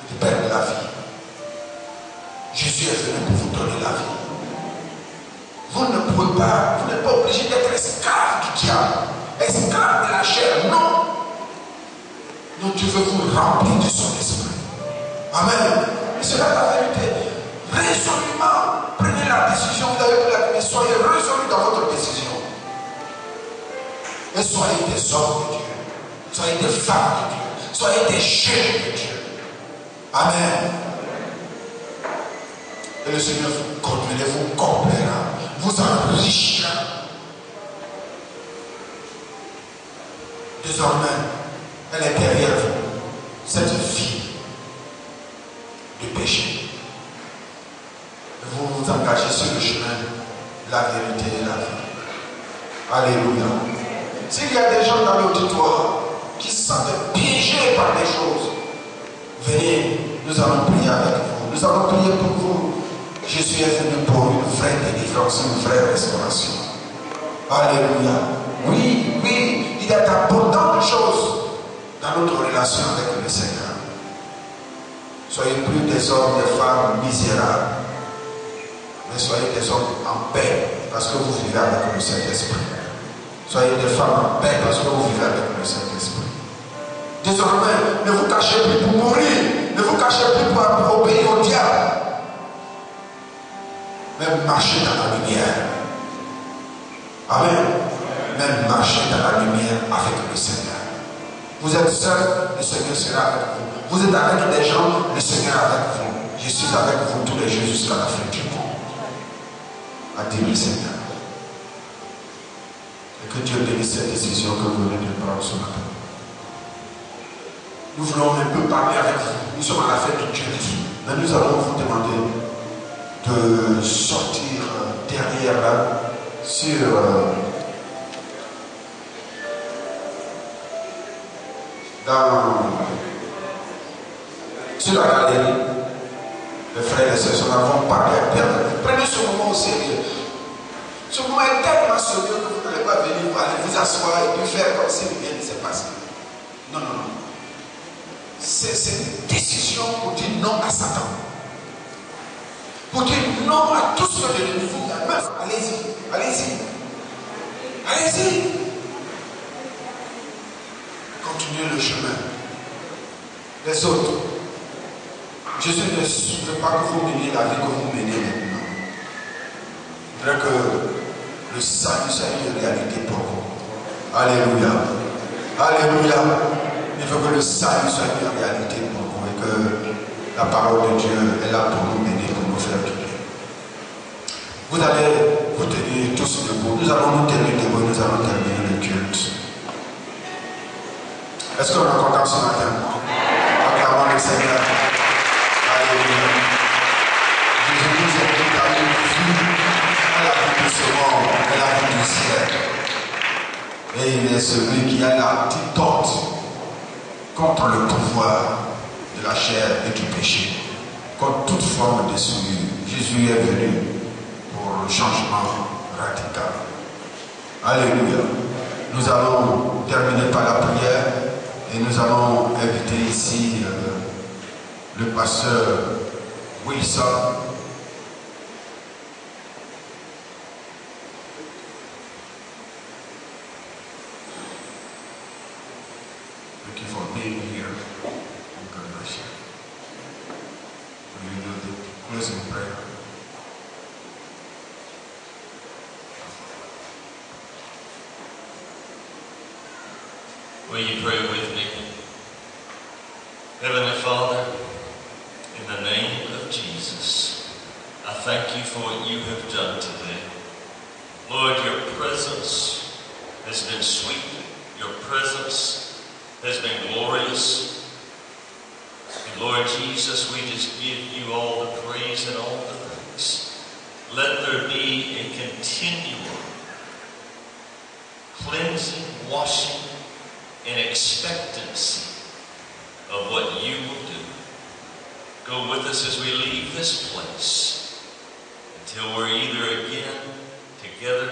de perdre la vie? Jésus est venu pour vous donner la vie. Vous ne pouvez pas, vous n'êtes pas obligé d'être esclave du diable, esclave de la chair, non. Donc Dieu veut vous remplir de son esprit. Amen. Et c'est là la vérité. Résolument, prenez la décision, vous avez pris la décision, soyez résolus dans votre décision. Et soyez des hommes de Dieu, soyez des femmes de Dieu, soyez des jeunes de Dieu. Amen. Et le Seigneur vous conduira, vous complètera, vous enrichira. Désormais, elle est derrière vous, cette vie de péché. Vous vous engagez sur le chemin de la vérité et de la vie. Alléluia. S'il y a des gens dans l'auditoire qui se sentent piégés par des choses, venez, nous allons prier avec vous. Nous allons prier pour vous. Jésus est venu pour une vraie délivrance, une vraie restauration. Alléluia. Oui, il y a d'abondantes choses dans notre relation avec le Seigneur. Soyez plus des hommes, des femmes misérables, mais soyez des hommes en paix parce que vous vivez avec le Saint-Esprit. Soyez des femmes en paix parce que vous vivez avec le Saint-Esprit. Désormais, ne vous cachez plus pour mourir, ne vous cachez plus pour obéir au diable, mais marchez dans la lumière. Amen. Même marchez dans la lumière avec le Seigneur. Vous êtes seul, le Seigneur sera avec vous. Vous êtes avec des gens, le Seigneur est avec vous. Je suis avec vous tous les jours jusqu'à la fin du monde. A dit le Seigneur. Et que Dieu bénisse cette décision que vous venez de prendre ce matin. Nous voulons un peu parler avec vous. Nous sommes à la fête du culte. Mais nous allons vous demander de sortir derrière là sur sur la galerie, les frères et les sœurs, nous avons parlé. Prenez ce moment au sérieux. Ce moment est tellement sérieux que vous n'allez pas venir aller vous asseoir et puis faire comme si rien ne s'est passé. Non, non, non. C'est une décision pour dire non à Satan. Pour dire non à tout ce que l'ennemi vous a. Allez-y, allez-y. Allez-y. Continuez le chemin. Les autres. Jésus ne veut pas que vous meniez la vie que vous menez maintenant. Il faudrait que le salut soit une réalité pour vous. Alléluia. Alléluia. Il faut que le salut soit une réalité pour vous et que la parole de Dieu est là pour nous mener, pour nous faire du bien. Vous allez vous tenir tous debout. Nous allons nous tenir debout. Nous allons terminer le culte. Est-ce qu'on est content ce matin? Acclamons le Seigneur. Alléluia. Jésus nous invite à une vie, à la vie de ce monde, à la vie du ciel. Et il est celui qui a l'antidote contre le pouvoir de la chair et du péché, contre toute forme de souillure. Jésus est venu pour le changement radical. Alléluia. Nous allons terminer par la prière et nous allons inviter ici le pasteur Wilson. Thank you for being here. God bless you. Will you do the closing prayer? Will you pray with me? Heavenly Father, in the name of Jesus, I thank you for what you have done today. Lord, your presence has been sweet. Your presence has been glorious. And Lord Jesus, we just give you all the praise and all the thanks. Let there be a continual cleansing, washing, and expectancy of what you will do. Go with us as we leave this place until we're either again together